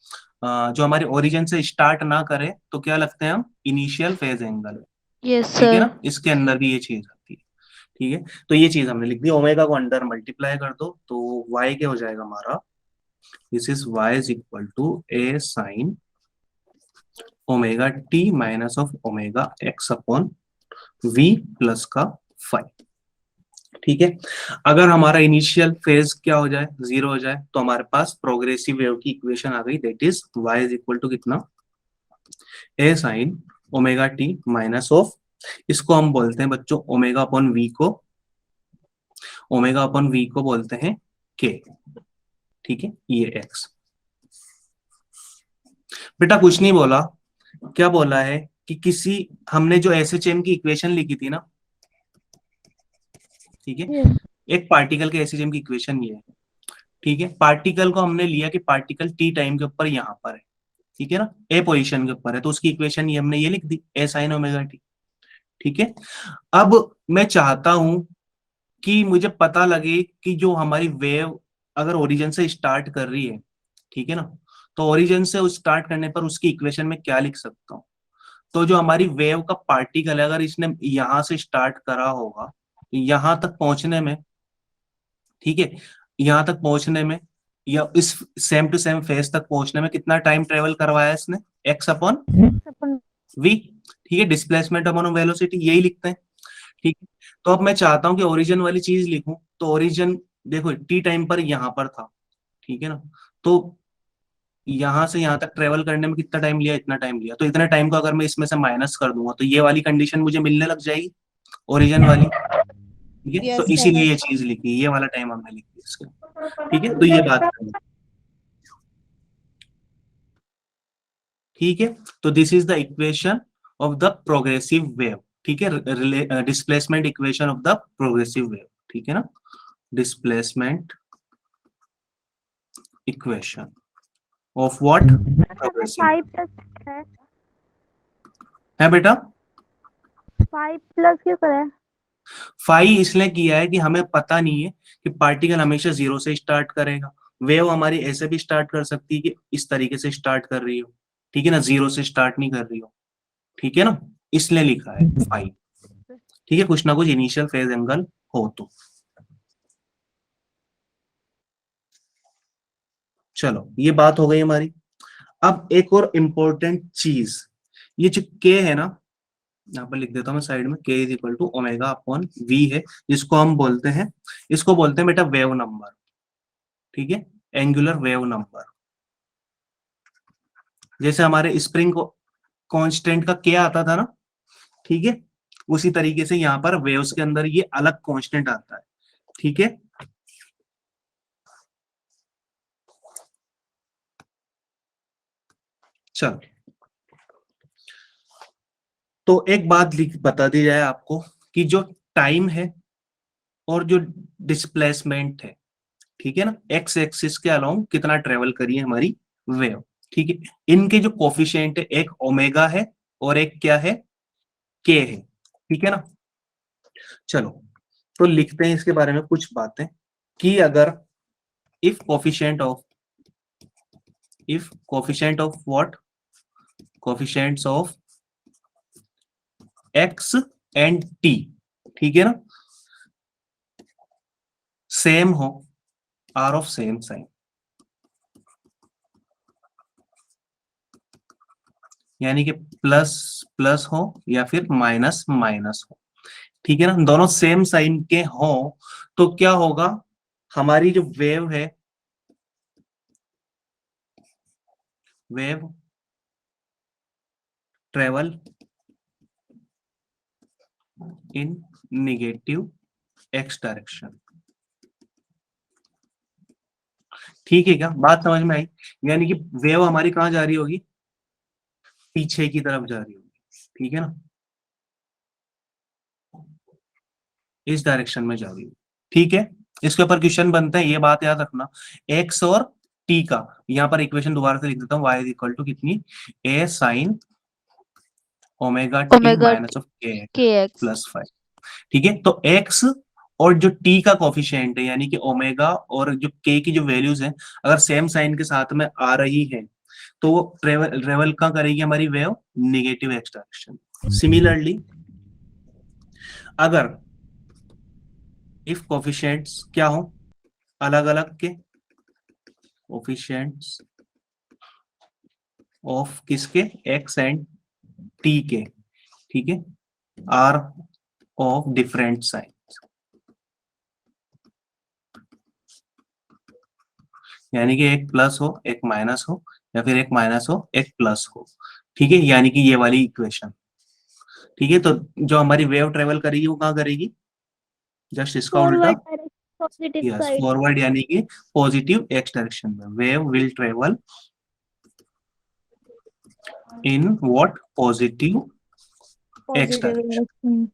जो हमारे ओरिजिन से स्टार्ट ना करे तो क्या लगते हैं हम, इनिशियल फेज एंगल। यस ठीक है सर। ना, इसके अंदर भी ये चीज आती है। ठीक है, तो ये चीज हमने लिख दी, ओमेगा को अंडर मल्टीप्लाई कर दो तो y क्या हो जाएगा हमारा, this is y is equal to A sine omega T minus of omega X upon v plus का 5। ठीक है, अगर हमारा इनिशियल फेज क्या हो जाए, जीरो हो जाए, तो हमारे पास प्रोग्रेसिव वेव की इक्वेशन आ गई, that is y is equal to कितना, A sine omega T minus of, इसको हम बोलते हैं बच्चों ओमेगा अपॉन वी को, ओमेगा अपन वी को बोलते हैं के। ठीक है, ये एक्स। बेटा कुछ नहीं बोला, क्या बोला है कि किसी, हमने जो एसएचएम की इक्वेशन लिखी थी ना, ठीक है, एक पार्टिकल के एसएचएम की इक्वेशन ये है। ठीक है, पार्टिकल को हमने लिया कि पार्टिकल टी टाइम के ऊपर यहाँ पर है, ठीक है ना, ए पोजीशन के ऊपर है, तो उसकी इक्वेशन ये हमने ये लिख दी, ए साइन ओमेगा टी। ठीक है, अब मैं चाहता हूं कि मुझे पता लगे कि जो हमारी वेव अगर ओरिजिन से स्टार्ट कर रही है, ठीक है ना, तो ओरिजिन से स्टार्ट करने पर उसकी इक्वेशन में क्या लिख सकता हूँ। तो जो हमारी वेव का पार्टिकल है अगर इसने यहां से स्टार्ट करा होगा यहां तक पहुंचने में, ठीक है, यहां तक पहुंचने में या इस सेम टू सेम फेस तक पहुंचने में कितना टाइम ट्रेवल करवाया इसने, एक्स अपॉन वी। ठीक है, डिस्प्लेसमेंट अपॉन वेलोसिटी, यही लिखते हैं। ठीक है, तो अब मैं चाहता हूं कि ओरिजिन वाली चीज लिखूं, तो ओरिजिन देखो टी टाइम पर यहां पर था, ठीक है ना, तो यहां से यहां तक ट्रेवल करने में कितना टाइम लिया, इतना टाइम लिया, तो इतने टाइम को अगर मैं इसमें से माइनस कर दूंगा तो ये वाली कंडीशन मुझे मिलने लग जाएगी, ओरिजिन वाली। ठीक है, तो यस सर। इसीलिए ये चीज लिखी, ये वाला टाइम हमने लिख दिया इसका। ठीक है, तो ये बात करनी। ठीक है, तो this is the equation of the progressive wave. ठीक है, displacement equation of the progressive wave. ठीक है ना, displacement equation of what, progressive. 5 plus है बेटा, 5 प्लस क्यों करा है? फाई इसलिए किया है कि हमें पता नहीं है कि पार्टिकल हमेशा जीरो से स्टार्ट करेगा, वेव हमारी ऐसे भी स्टार्ट कर सकती है कि इस तरीके से स्टार्ट कर रही हो, ठीक है ना, जीरो से स्टार्ट नहीं कर रही हो, ठीक है ना, इसलिए लिखा है फाई। ठीक है, कुछ ना कुछ इनिशियल फेज एंगल हो तो। चलो ये बात हो गई हमारी। अब एक और इम्पोर्टेंट चीज, ये जो के है ना, यहाँ पर लिख देता हूँ मैं साइड में, K is equal to omega upon V है, जिसको हम बोलते हैं, इसको बोलते हैं बेटा वेव नंबर। ठीक है, एंगुलर वेव नंबर। जैसे हमारे स्प्रिंग को कांस्टेंट का क्या आता था ना, ठीक है, उसी तरीके से यहाँ पर वेव्स के अंदर ये अलग कांस्टेंट आता है। ठीक है, चलो, तो एक बात बता दी जाए आपको कि जो टाइम है और जो डिस्प्लेसमेंट है, ठीक है ना, एक्स एक्सिस के अलोंग कितना ट्रेवल करी है हमारी वेव, ठीक है, इनके जो कोफिशिएंट है, एक ओमेगा है और एक क्या है, के है, ठीक है ना। चलो, तो लिखते हैं इसके बारे में कुछ बातें कि अगर if coefficient of what, coefficients of x and T, ठीक है ना, सेम हो, आर ऑफ सेम साइन, यानी कि प्लस प्लस हो या फिर माइनस माइनस हो, ठीक है ना, दोनों सेम साइन के हो, तो क्या होगा, हमारी जो वेव है, wave travel in negative x direction, ठीक है क्या, बात समझ में आई, यानी कि वेव हमारी कहां जा रही होगी, पीछे की तरफ जा रही होगी, ठीक है ना, इस डायरेक्शन में जा रही होगी, ठीक है। इसके ऊपर क्वेश्चन बनते हैं, ये बात याद रखना, एक्स और टी का, यहां पर इक्वेशन दोबारा से लिख देता हूँ, y इज इक्वल टू कितनी, a sin omega T omega minus of K x plus 5, ठीक है। तो x और जो t का कोफिशिएंट है, यानी कि ओमेगा और जो k की जो वैल्यूज हैं, अगर सेम साइन के साथ में आ रही है, तो वो ट्रेवल कहाँ करेगी हमारी wave, negative x direction. Similarly अगर इफ कोफिशिएंट्स क्या हो, अलग अलग के कोफिशिएंट्स ऑफ किसके, एक्स एंड टी के, ठीक है, आर ऑफ डिफरेंट साइन, यानी कि एक प्लस हो एक माइनस हो, या फिर एक माइनस हो एक प्लस हो, ठीक है, यानी कि ये वाली इक्वेशन, ठीक है। तो जो हमारी वेव ट्रेवल करेगी वो कहाँ करेगी, जस्ट इसका उल्टा, forward direction positive yes, side. Forward, यानी कि पॉजिटिव एक्स डायरेक्शन में wave will travel in what, positive x positive direction, direction.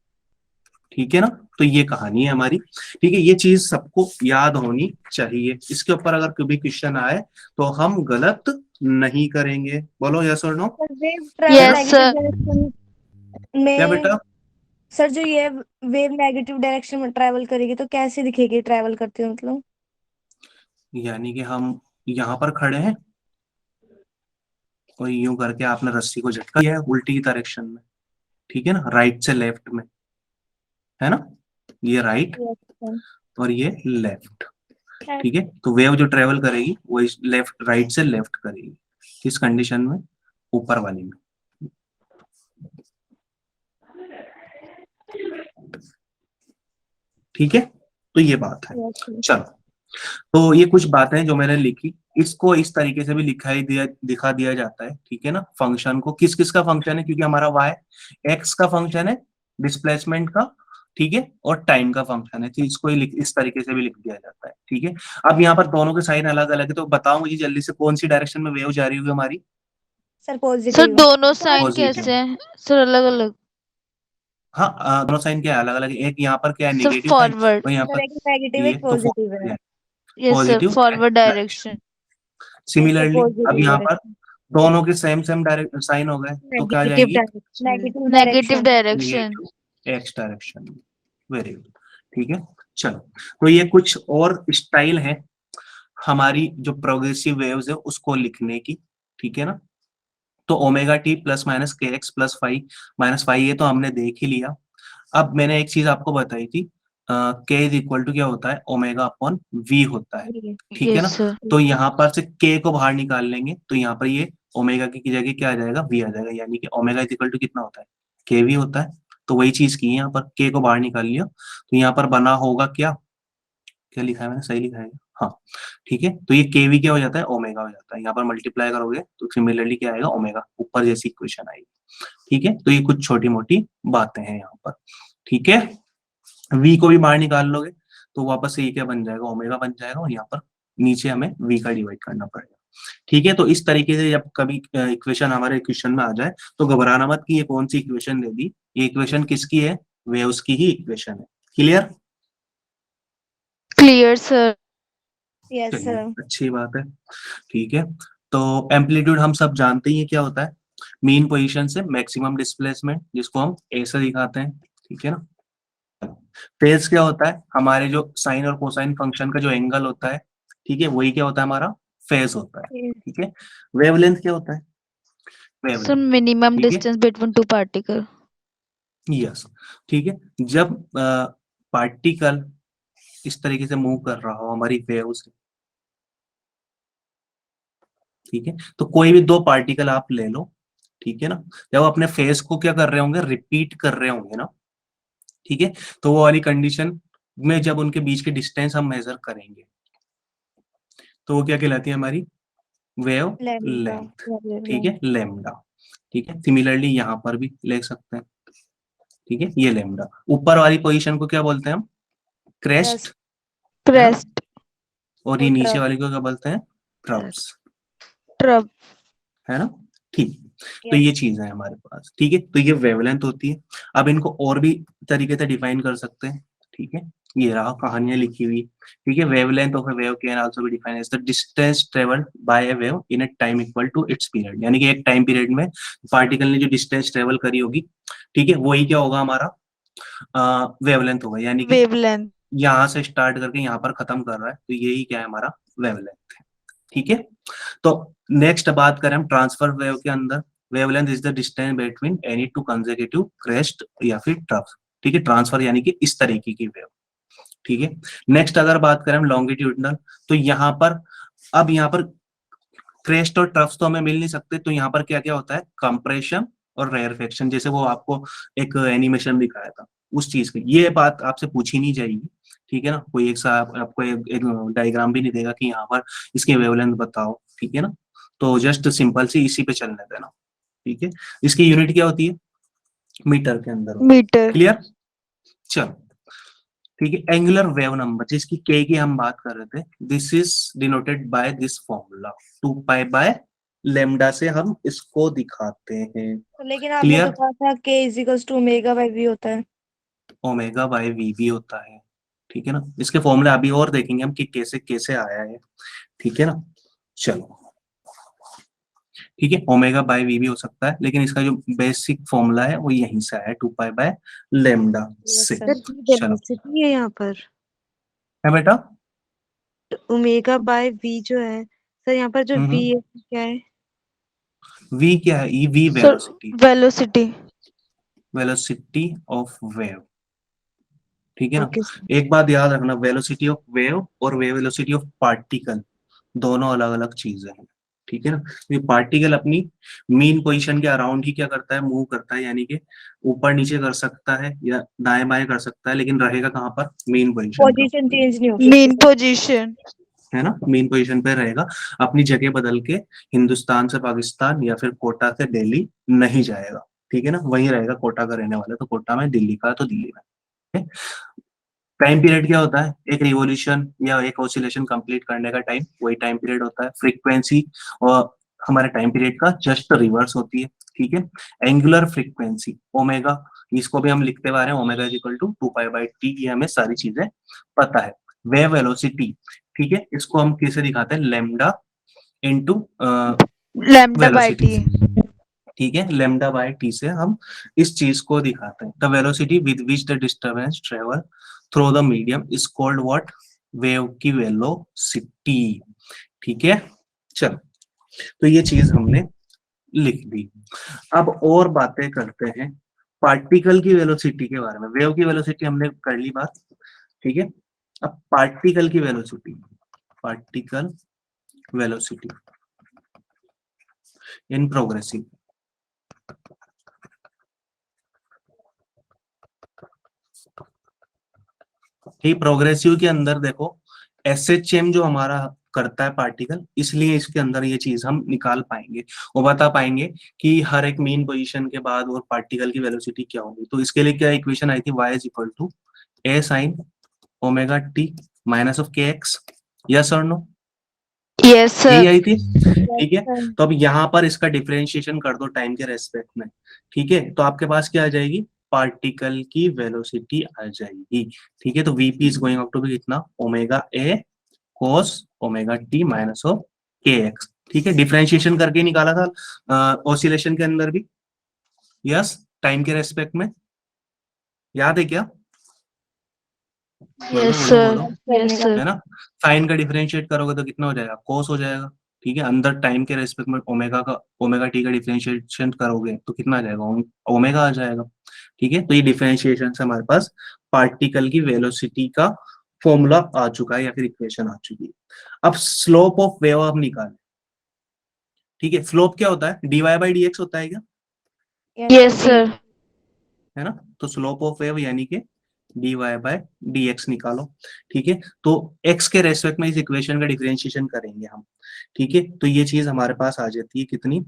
ठीक है ना। तो ये कहानी है हमारी, ठीक है, ये चीज सबको याद होनी चाहिए, इसके ऊपर अगर कभी क्वेश्चन आए तो हम गलत नहीं करेंगे, बोलो यस और no. Sir wave travel yes negative sir direction क्या में, बेटा, सर जो ये वेव नेगेटिव डायरेक्शन में ट्रेवल करेगी तो कैसे दिखेगी ट्रेवल करते हुए, मतलब यानी कि हम यहाँ पर खड़े हैं और यूं करके आपने रस्सी को झटका दिया है उल्टी डायरेक्शन में, ठीक है ना, राइट से लेफ्ट में, है ना, ये राइट Yes, sir. और ये लेफ्ट, ठीक है। तो वेव जो ट्रेवल करेगी वो इस लेफ्ट, राइट से लेफ्ट करेगी, किस कंडीशन में, ऊपर वाली में, ठीक है। तो ये बात है, Yes, sir. चलो, तो ये कुछ बातें जो मैंने लिखी, इसको इस तरीके से भी दिखा दिया जाता है, ठीक है ना, फंक्शन को, किस किस का फंक्शन है, क्योंकि हमारा y एक्स का फंक्शन है, डिस्प्लेसमेंट का, ठीक है, और टाइम का फंक्शन है, तो इसको इस तरीके से भी लिख दिया जाता है, ठीक है। अब यहाँ पर दोनों के साइन अलग अलग है, तो बताओ मुझे जल्दी से कौन सी डायरेक्शन में वेव जा रही होगी हमारी, सर सर पॉजिटिव। दोनों साइन पॉजिटिव, कैसे हैं सर, अलग अलग, हाँ, दोनों साइन क्या है, अलग अलग, एक यहाँ पर क्या है, सर नेगेटिव साइन, फॉरवर्ड, और यहाँ सर पर एक नेगेटिव ये एक तो पॉजिटिव है। Yes sir positive forward direction, yes sir similarly अब पॉजिटिव यहाँ पर डायरेक्शन, दोनों के सेम सेम डायरेक्ट साइन हो गए, तो क्या आ नेगेटिव जाएगी, direction, negative negative direction. Direction, negative x direction, very good, ठीक है। चलो, तो ये कुछ और स्टाइल है हमारी जो प्रोग्रेसिव वेव्स है उसको लिखने की, ठीक है ना। तो ओमेगा टी प्लस माइनस के एक्स प्लस 5 माइनस 5, ये तो हमने देख ही लिया। अब मैंने एक चीज आपको बताई थी, के इज इक्वल टू क्या होता है, ओमेगा अपॉन वी होता है, ठीक है यस ना। सर, तो यहाँ पर से के को बाहर निकाल लेंगे, तो यहाँ पर ये ओमेगा की जगह क्या आ जाएगा, वी आ जाएगा, यानी कि ओमेगा इज इक्वल टू कितना होता है, के वी होता है। तो वही चीज की है, यहाँ पर के को बाहर निकाल लिया, तो यहाँ पर बना होगा क्या, क्या लिखा है मैंने, सही लिखा है, हाँ, ठीक है। तो ये के वी क्या हो जाता है, ओमेगा हो जाता है, यहाँ पर मल्टीप्लाई करोगे तो सिमिलरली क्या आएगा, ओमेगा, ऊपर जैसी इक्वेशन आएगी, ठीक है। तो ये कुछ छोटी मोटी बातें हैं यहाँ पर, ठीक है। वी को भी बाहर निकाल लोगे तो वापस से ये क्या बन जाएगा, ओमेगा बन जाएगा, और यहाँ पर नीचे हमें वी का डिवाइड करना पड़ेगा, ठीक है, तो इस तरीके से जब कभी इक्वेशन हमारे क्वेश्चन में आ जाए तो घबराना मत कि ये कौन सी इक्वेशन दे दी, ये इक्वेशन किसकी है, वेव्स की ही इक्वेशन है। क्लियर? Clear sir. यस चलिए, सर। अच्छी बात है। ठीक है, तो एम्पलीट्यूड हम सब जानते ही है क्या होता है, मीन पोजीशन से मैक्सिमम डिस्प्लेसमेंट, जिसको हम ए से दिखाते हैं। ठीक है ना। फेज क्या होता है, हमारे जो साइन और कोसाइन फंक्शन का जो एंगल होता है, ठीक है, वही क्या होता है, हमारा फेज होता है। ठीक है। वेवलेंथ क्या होता है, सर वेवलेंथ। मिनिमम ठीक है, distance between two particle. Yes. ठीक है, जब पार्टिकल इस तरीके से मूव कर रहा हो हमारी वेव से, ठीक है, तो कोई भी दो पार्टिकल आप ले लो, ठीक है ना, जब अपने फेस को क्या कर रहे होंगे, रिपीट कर रहे होंगे ना, ठीक है, तो वो वाली कंडीशन में जब उनके बीच की डिस्टेंस हम मेजर करेंगे तो वो क्या कहलाती है, हमारी वेव लैम्डा। लेंथ। ठीक है, लेमडा। ठीक है, सिमिलरली यहाँ पर भी ले सकते हैं। ठीक है, ये लेमडा। ऊपर वाली पोजीशन को क्या बोलते हैं हम, क्रेस्ट, है ना, क्रेस्ट। और ये और नीचे ट्रफ। वाली को क्या बोलते हैं, ट्रप्स, ट्रब। है ना। ठीक, तो ये यस। चीज है हमारे पास। ठीक है, तो ये वेवलेंथ होती है। अब इनको और भी तरीके से डिफाइन कर सकते हैं। ठीक है, ये रहा कहानियां लिखी हुई। ठीक है, wavelength of a wave can also be defined as the distance travelled by a wave in a time equal to its period, यानी कि एक टाइम पीरियड में पार्टिकल ने जो डिस्टेंस ट्रेवल करी होगी, ठीक है, वही क्या होगा, हमारा वेवलेंथ होगा, यानी कि वेवलेंथ। यहाँ से स्टार्ट करके यहाँ पर खत्म कर रहा है, तो यही क्या है, हमारा वेवलेंथ है। ठीक है, तो नेक्स्ट बात करें हम ट्रांसफर वेव के अंदर, wavelength is the distance between any two consecutive crest या फिर ट्रफ। ठीक है, ट्रांसफर यानी कि इस तरीके की वेव। ठीक है, नेक्स्ट अगर बात करें हम लॉन्गिट्यूडनल, तो यहाँ पर, अब यहाँ पर क्रेस्ट और ट्रफ्स तो हमें मिल नहीं सकते, तो यहाँ पर क्या क्या होता है, कंप्रेशन और रेयरफेक्शन, जैसे वो आपको एक एनिमेशन दिखाया था उस चीज की, ये बात आपसे पूछी नहीं जाएगी। ठीक है ना, कोई एक आपको एक डायग्राम भी नहीं देगा कि यहाँ पर इसके वेवलेंथ बताओ। ठीक है ना, तो जस्ट सिंपल सी इसी पे चलने देना। ठीक है, इसकी यूनिट क्या होती है, मीटर के अंदर होती है। मीटर। क्लियर? चलो, ठीक है, एंगुलर वेव नंबर जिसकी के की हम बात कर रहे थे, this is denoted by this formula 2 pi by lambda से हम इसको दिखाते हैं। लेकिन आपने तो क्लियर? कहा था k is to omega by V होता है। ओमेगा बाय वी भी होता है। ठीक है ना, इसके फॉर्मूले अभी और देखेंगे हम कि कैसे कैसे आया है। ठीक है ना, चलो, ठीक है, ओमेगा बाय वी भी हो सकता है, लेकिन इसका जो बेसिक फॉर्मूला है वो यहीं से आया है, 2 पाई बाय लेमडा यस से। सर। चलो, वेलोसिटी है यहाँ पर, है बेटा। ओमेगा बाय वी जो है सर, यहाँ पर जो वी हम्म, है क्या है? वी क्या है, E V sir velocity, velocity. Velocity of wave. ठीक है ना, ओके सर। एक बात याद रखना, वेलोसिटी ऑफ वेव और वेलोसिटी ऑफ पार्टिकल दोनों अलग अलग चीजें हैं। ठीक है ना, ये पार्टिकल अपनी मीन पोजीशन के अराउंड ही क्या करता है, मूव करता है, यानी कि ऊपर नीचे कर सकता है या दाएं बाएं कर सकता है, लेकिन रहेगा कहाँ पर, मेन पोजीशन पर, पोजीशन चेंज नहीं होगी मेन उसकी। पोजीशन। है ना, मेन पोजीशन पे रहेगा। अपनी जगह बदल के हिंदुस्तान से पाकिस्तान या फिर कोटा से दिल्ली नहीं जाएगा। ठीक है ना, वहीं रहेगा, कोटा का रहने वाला तो कोटा में, दिल्ली का तो दिल्ली में। टाइम पीरियड क्या होता है, एक रिवॉल्यूशन या एक ऑसिलेशन कंप्लीट करने का टाइम, वही टाइम पीरियड होता है। फ्रीक्वेंसी और हमारे टाइम पीरियड का जस्ट रिवर्स होती है। ठीक है, एंगुलर फ्रीक्वेंसी ओमेगा, इसको भी हम लिखते हुए आ रहे हैं, omega is equal to 2 pi by T, ये हमें सारी चीजें पता है। वेव वेलोसिटी, ठीक है, इसको हम कैसे दिखाते हैं, lambda into lambda by velocity T. से। ठीक है, लेमडा बाय टी से हम इस चीज को दिखाते हैं। The velocity with which the disturbance travel through the medium is called what, wave की वेलोसिटी। ठीक है, चलो, तो ये चीज हमने लिख दी। अब और बातें करते हैं पार्टिकल की वेलोसिटी के बारे में। वेव की वेलोसिटी हमने कर ली बात, ठीक है। अब पार्टिकल की वेलोसिटी, पार्टिकल वेलोसिटी इन प्रोग्रेसिव, ठीक, प्रोग्रेसिव के अंदर देखो एसएचएम जो हमारा करता है पार्टिकल, इसलिए इसके अंदर ये चीज हम निकाल पाएंगे और बता पाएंगे कि हर एक मीन पोजीशन के बाद और पार्टिकल की वेलोसिटी क्या होगी। तो इसके लिए क्या इक्वेशन आई थी, y is equal to a sin omega T minus of K X, yes और नो। Yes, यही sir. आई थी, Yes, ठीक है। sir. तो अब यहाँ पर इसका डिफरेंशिएशन कर दो टाइम के रेस्पेक्ट में, ठीक है। तो आपके पास क्या आ जाएगी, पार्टिकल की वेलोसिटी आ जाएगी, ठीक है। तो VP is going up to be कितना, omega A cos omega T minus of K X, ठीक है। डिफरेंशिएशन करके निकाला था ऑसिलेशन के अंदर भी, यस, टाइम के रेस्पेक्ट में, याद है क्या? बोलो Yes, बोलो sir. बोलो, Yes, निकाल sir. है ना। साइन का डिफरेंशिएट करोगे तो कितना हो जाएगा, कोस हो जाएगा, ठीक है। अंदर टाइम के रेस्पेक्ट में ओमेगा टी का डिफरेंशिएशन करोगे तो कितना आ जाएगा, ओमेगा आ जाएगा, ठीक है। तो ये डिफरेंशिएशन से हमारे पास पार्टिकल की वेलोसिटी का फॉर्मूला आ चुका है या फिर इक्वेशन आ चुकी है। अब स्लोप ऑफ वेव आप निकालें, ठीक है। स्लोप क्या होता है, dy बाई डी एक्स होता है क्या, Yes, sir. है ना। तो स्लोप ऑफ वेव यानी कि dy बाय dx निकालो, ठीक है। तो x के रेस्पेक्ट में इस इक्वेशन का डिफरेंशिएशन करेंगे हम, ठीक है। तो ये चीज हमारे पास आ जाती है कितनी,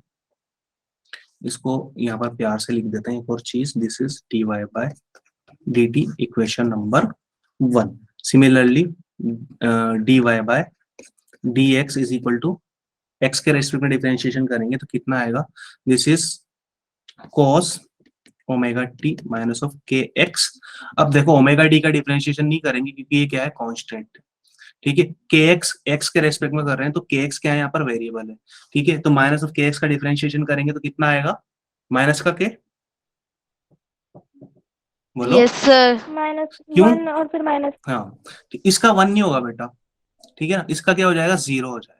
इसको यहाँ पर प्यार से लिख देते हैं एक और चीज, this is dy by dt equation number 1। Similarly dy by dx is equal to x के रेस्पेक्ट में डिफरेंशिएशन करेंगे तो कितना आएगा, this is cos omega T minus of K X. अब देखो ओमेगा टी का डिफरेंशिएशन नहीं करेंगे क्योंकि ये क्या है, कांस्टेंट, ठीक है। के एक्स एक्स के रेस्पेक्ट में कर रहे हैं तो के एक्स क्या है, यहाँ पर वेरिएबल है, ठीक है। तो माइनस ऑफ के एक्स का डिफरेंशिएशन करेंगे तो कितना आएगा, माइनस का के, बोलो Yes, sir. क्यों, -1 और फिर माइनस हाँ। तो इसका 1 नहीं होगा बेटा, ठीक है ना, इसका क्या हो जाएगा, 0 हो जाएगा,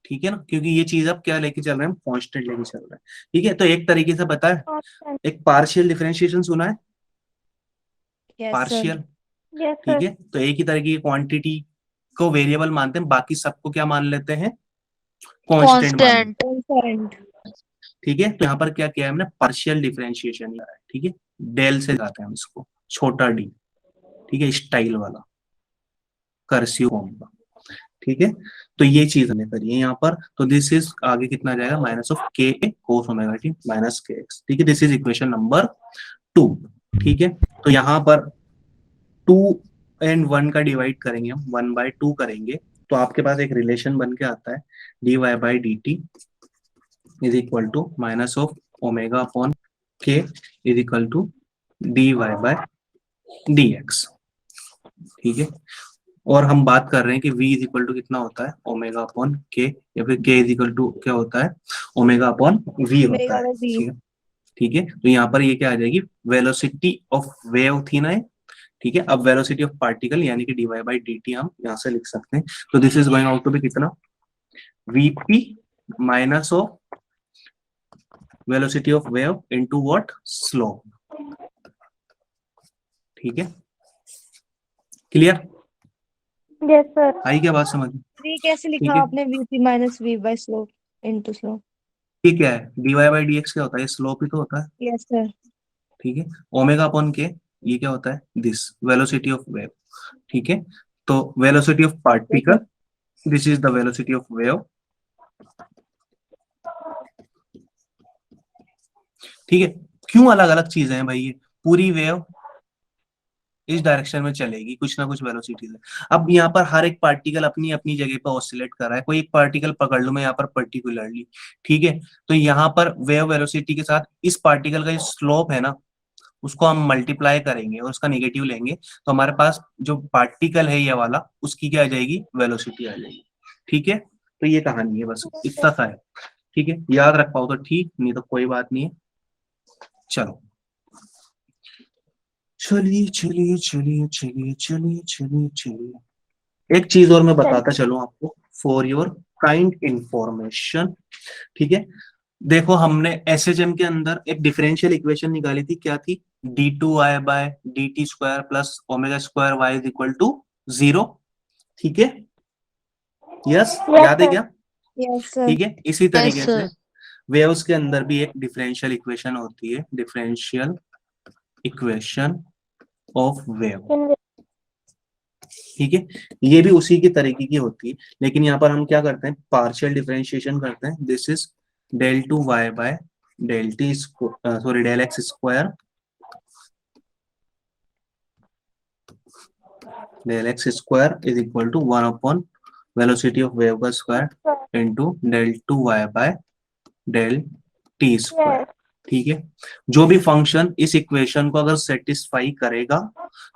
ठीक है ना, क्योंकि ये चीज अब क्या लेके चल रहे हैं, हम कांस्टेंट लेके चल रहे हैं, ठीक है। तो एक तरीके से बताए, कांस्टेंट। एक पार्शियल डिफरेंशिएशन सुना है, Yes, sir. पार्शियल, यस ठीक सर। है। तो एक ही तरह की क्वांटिटी को वेरिएबल मानते हैं, बाकी सबको क्या मान लेते हैं, कांस्टेंट मान लेते Constant. Constant. हैं, ठीक है। तो यहाँ पर क्या किया है हमने, पार्शियल डिफरेंशिएशन लिया है, ठीक है। डेल से जाते हैं हम इसको, छोटा डी, ठीक है, स्टाइल वाला कर्सिव फॉर्म का, ठीक है। तो ये चीज हमने करी है यहाँ पर। तो दिस इज आगे कितना जाएगा, माइनस ऑफ के कोस ओमेगा टी माइनस के एक्स, ठीक है। दिस इज इक्वेशन नंबर 2, ठीक है। तो यहाँ पर 2 एंड 1 का डिवाइड करेंगे हम, 1/2 करेंगे तो आपके पास एक रिलेशन बन के आता है, dy by D T is equal to minus of omega upon K is equal to dy by dx, ठीक है। और हम बात कर रहे हैं कि v इज इक्वल टू कितना होता है, ओमेगा अपॉन के, या फिर k इज इक्वल टू क्या होता है, ओमेगा अपॉन v होता Omega है, by V. ठीक है, ठीक है। तो यहाँ पर ये क्या आ जाएगी, वेलोसिटी ऑफ वेव थी ना ये, ठीक है। अब वेलोसिटी ऑफ पार्टिकल यानी कि dy बाई dt हम यहाँ से लिख सकते हैं। तो this is going out to be कितना, vp minus of velocity of wave into what, slope, ठीक है। Clear, yes sir. आई क्या बात समझ में? V कैसे ठीक लिखा है। आपने, VP minus V by slope into slope. ये क्या है, dy बाई dx क्या होता है, स्लोप ही तो होता है, Yes, sir. ठीक है। ओमेगा अपॉन के ये क्या होता है, दिस वेलोसिटी ऑफ वेव, ठीक है। तो velocity of particle, this is the velocity of wave, ठीक है। क्यों अलग अलग चीजें हैं भाई, ये पूरी वेव इस डायरेक्शन में चलेगी, कुछ ना कुछ वेलोसिटी से। अब यहाँ पर हर एक पार्टिकल अपनी अपनी जगह पर ऑसिलेट कर रहा है, कोई एक पार्टिकल पकड़ लूं मैं यहाँ पर पर्टिकुलरली, ठीक है। तो यहाँ पर वेव वेलोसिटी के साथ इस पार्टिकल का जो स्लोप है ना, उसको हम मल्टीप्लाई करेंगे और उसका नेगेटिव लेंगे, तो हमारे पास जो पार्टिकल है ये वाला, उसकी क्या आ जाएगी, वेलोसिटी आ जाएगी, ठीक है। तो ये कहानी है, बस इतना सा है, ठीक है। याद रख पाओ तो ठीक, नहीं तो कोई बात नहीं है। चलो चलिए चलिए चलिए चलिए चलिए चलिए चलिए, एक चीज और मैं बताता चलूं आपको, फॉर योर काइंड इंफॉर्मेशन, ठीक है। देखो हमने एसएचएम के अंदर एक डिफरेंशियल इक्वेशन निकाली थी, क्या थी, d2y by dt square plus omega square y is equal to 0, ठीक है, यस, याद है क्या, Yes, sir. ठीक है। इसी तरीके Yes, से sir. वेव्स के अंदर भी एक डिफरेंशियल इक्वेशन होती है, डिफरेंशियल इक्वेशन ऑफ वेव, ठीक है। ये भी उसी की तरीके की होती है, लेकिन यहाँ पर हम क्या करते हैं, पार्शियल डिफरेंशिएशन करते हैं। This is del 2y by del t sorry del x square, del x square is equal to 1 upon velocity of wave का square into del two Y by del T square. ठीक है, जो भी function इस equation को अगर satisfy करेगा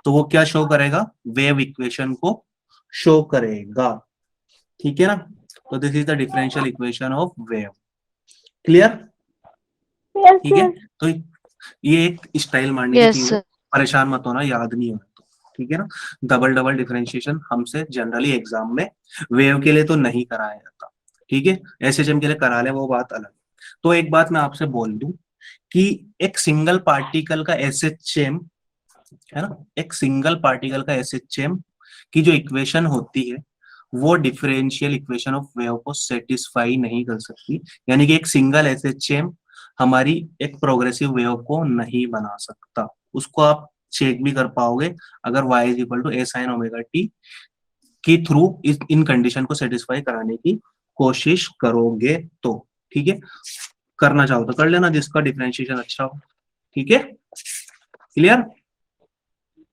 तो वो क्या शो करेगा, वेव इक्वेशन को शो करेगा। ठीक है ना, तो this is the differential equation of wave. Clear? ठीक है, तो ये एक स्टाइल मारने की Yes, चीज है, sir. परेशान मत होना, याद नहीं होना तो। ठीक है ना, डबल डबल डिफरेंशिएशन हमसे जनरली एग्जाम में वेव के लिए तो नहीं कराया जाता। ठीक है, एसएचएम के लिए करा ले, वो बात अलग। तो एक बात मैं आपसे बोल दूं कि एक सिंगल पार्टिकल का एसएचएम है ना, एक सिंगल पार्टिकल का एसएचएम की जो इक्वेशन होती है वो डिफरेंशियल इक्वेशन ऑफ वेव को सेटिस्फाई नहीं कर सकती। यानी कि एक सिंगल एसएचएम हमारी एक प्रोग्रेसिव वेव को नहीं बना सकता। उसको आप चेक भी कर पाओगे अगर y is equal to A sine omega T की थ्रू इन कंडीशन को सेटिस्फाई कराने की कोशिश करोगे तो। ठीक है, करना चाहो तो कर लेना, जिसका डिफरेंशिएशन अच्छा हो। ठीक है, clear?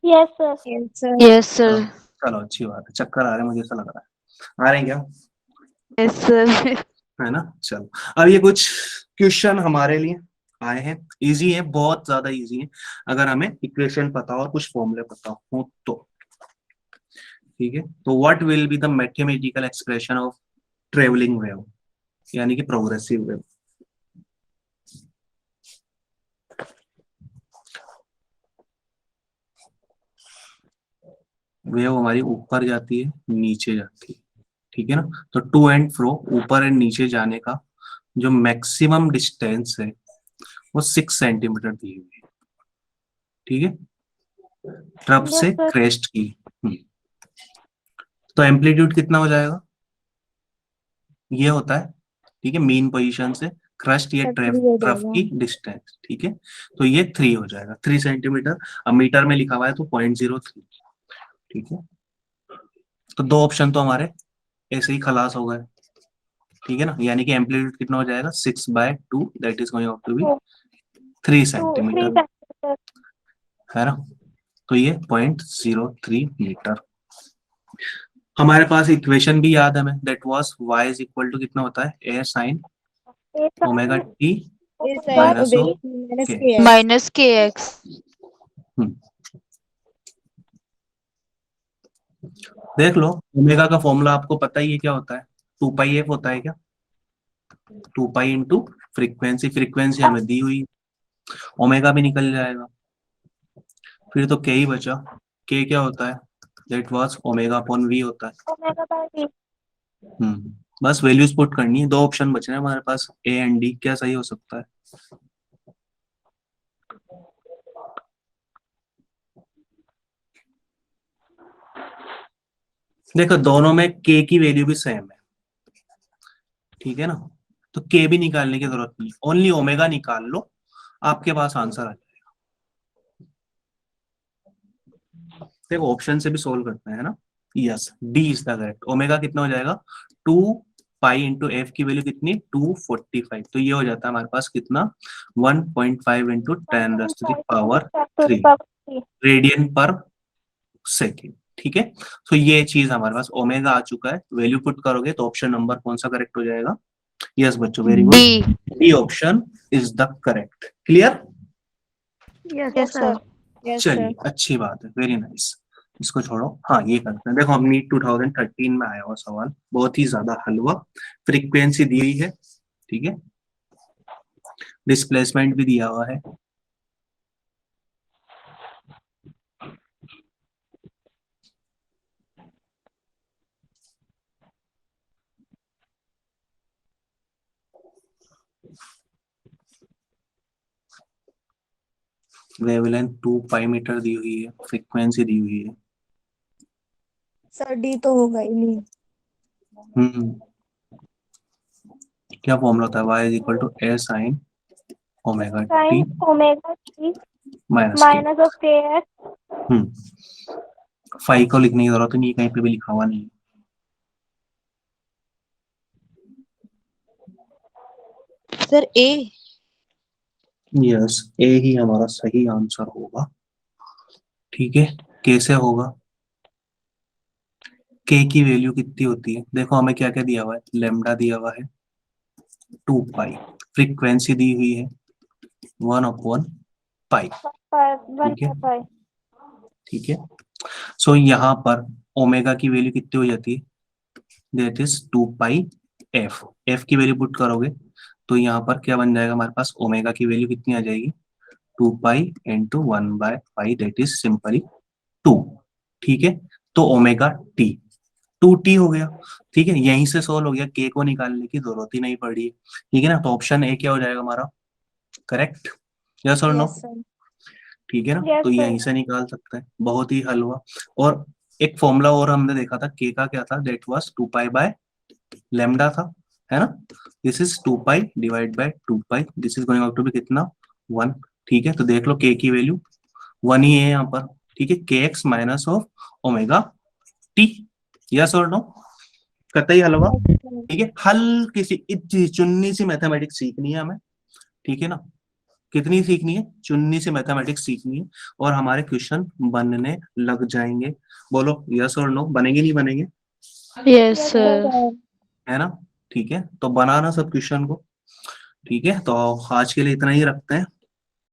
Yes sir. Yes, sir. Yes, sir. चलो अच्छी बात है, चक्कर आ रहे हैं मुझे ऐसा लग रहा है, आ रहे हैं क्या? Yes, sir. है ना, चलो अब ये कुछ क्वेश्चन हमारे लिए आए हैं, इजी है, बहुत ज्यादा इजी है अगर हमें इक्वेशन पता हो और कुछ फॉर्मूले पता हो तो। ठीक है, तो what will be the mathematical expression of travelling wave, यानी कि प्रोग्रेसिव वेव। वेव हमारी ऊपर जाती है, नीचे जाती है। ठीक है ना, तो टू एंड फ्रो, ऊपर एंड नीचे जाने का जो मैक्सिमम डिस्टेंस है वो 6 सेंटीमीटर दी हुई है। ठीक है, ट्रफ Yes, से sir. क्रेस्ट की। तो एम्पलीट्यूड कितना हो जाएगा, ये होता है, ठीक है, मीन पोजीशन से क्रस्ट या Sir, ट्रफ 3 हो ट्रफ जाएगा। की डिस्टेंस। ठीक है, तो ये 3 हो जाएगा, 3 सेंटीमीटर। अब मीटर में लिखा हुआ है तो 0.03। ठीक है, तो दो ऑप्शन तो हमारे ऐसे ही खलास हो गए। ठीक है ना, यानी कि एम्पलीट्यूड कितना हो जाएगा 6/2, that is going to be 3 centimetre, है ना। तो ये 0.03 मीटर। हमारे पास इक्वेशन भी याद है हमें, that was y is equal to कितना होता है, a sine omega T Yes, sir. Minus Obey. Of Minus K. KX. Minus KX. देख लो, ओमेगा का फॉर्मूला आपको पता ही है क्या होता है, 2πf होता है क्या, 2π इंटू फ्रीक्वेंसी, फ्रीक्वेंसी हमें दी हुई, ओमेगा भी निकल जाएगा, फिर तो के ही बचा। के क्या होता है, that was omega upon V होता है। बस वैल्यूज पुट करनी है, दो ऑप्शन बच रहे हैं हमारे पास, ए एंड डी, क्या सही हो सकता है? देखो दोनों में के की वैल्यू भी सेम है, ठीक है ना, तो के भी निकालने की जरूरत नहीं, ओनली ओमेगा निकाल लो, आपके पास आंसर आ जाएगा। देखो ऑप्शन से भी सोल्व करते हैं ना, yes, D is the correct. Omega कितना हो जाएगा, 2π इंटू एफ की वैल्यू कितनी, 245, तो ये हो जाता है हमारे पास कितना, 1.5 इंटू 10⁻³ रेडियन पर सेकेंड। ठीक है, तो ये चीज हमारे पास ओमेगा आ चुका है, वैल्यू पुट करोगे तो ऑप्शन नंबर कौन सा करेक्ट हो जाएगा, यस बच्चों, very good, D. D option is the correct. Clear? Yes, sir. Yes, चलिए sir. अच्छी बात है, वेरी नाइस, इसको छोड़ो। हाँ ये करते हैं, देखो हम नीट 2013 में आया हुआ सवाल, बहुत ही ज्यादा हलवा, फ्रीक्वेंसी दी हुई है, ठीक है, डिस्प्लेसमेंट भी दिया हुआ है, वेवलेंथ 2π मीटर दी हुई है, फ्रीक्वेंसी दी हुई है। Sir, D तो होगा ही नहीं। क्या फॉर्मूला होता है, y is equal to A sine omega T sin omega t minus minus of kx. K. Phi को लिखने की जरूरत नहीं, कहीं पे भी लिखा हुआ नहीं। Sir, A. यस, ए ही हमारा सही आंसर होगा। ठीक है, कैसे होगा, के की वैल्यू कितनी होती है? देखो हमें क्या क्या दिया हुआ है, लेमडा दिया हुआ है 2 पाई, फ्रीक्वेंसी दी हुई है 1/पाई, ठीक है, 1/5। ठीक है। सो यहाँ पर ओमेगा की वैल्यू कितनी हो जाती है, that is 2 pi F. F की वैल्यू पुट करोगे तो यहाँ पर क्या बन जाएगा हमारे पास, ओमेगा की वैल्यू कितनी आ जाएगी, 2 पाई इंटू 1/पाई, दैट इज सिंपली 2, ठीक है। तो ओमेगा टी 2t हो गया, ठीक है। यहीं से सोल्व हो गया, के को निकालने की जरूरत ही नहीं पड़ी है, ठीक है ना। तो ऑप्शन ए क्या हो जाएगा हमारा, करेक्ट, यस और नो, यस सर। ठीक है ना। Yes, तो sir. यहीं से निकाल सकते हैं, बहुत ही हल हुआ। और एक फॉर्मूला और हमने देखा था के का, क्या था, that was 2 pi by lambda था, है ना। This is 2 pi divide by 2 pi, this is going out to be कितना, 1, ठीक है। तो देख लो के की वैल्यू 1 ही है यहाँ पर, ठीक है, के x minus of omega T, yes और नो, कतई हल हुआ, Yes, sir. ठीक है। हल्की सी चुन्नी सी मैथमेटिक्स सीखनी है हमें, ठीक है ना। कितनी सीखनी है, चुन्नी सी मैथमेटिक्स सीखनी है, और हमारे क्वेश्चन बनने लग जाएंगे। बोलो यस और नो, बनेंगे नहीं बनेंगे, Yes, Yes, sir. sir. है ना। ठीक है, तो बनाना सब क्वेश्चन को, ठीक है। तो आज के लिए इतना ही रखते हैं।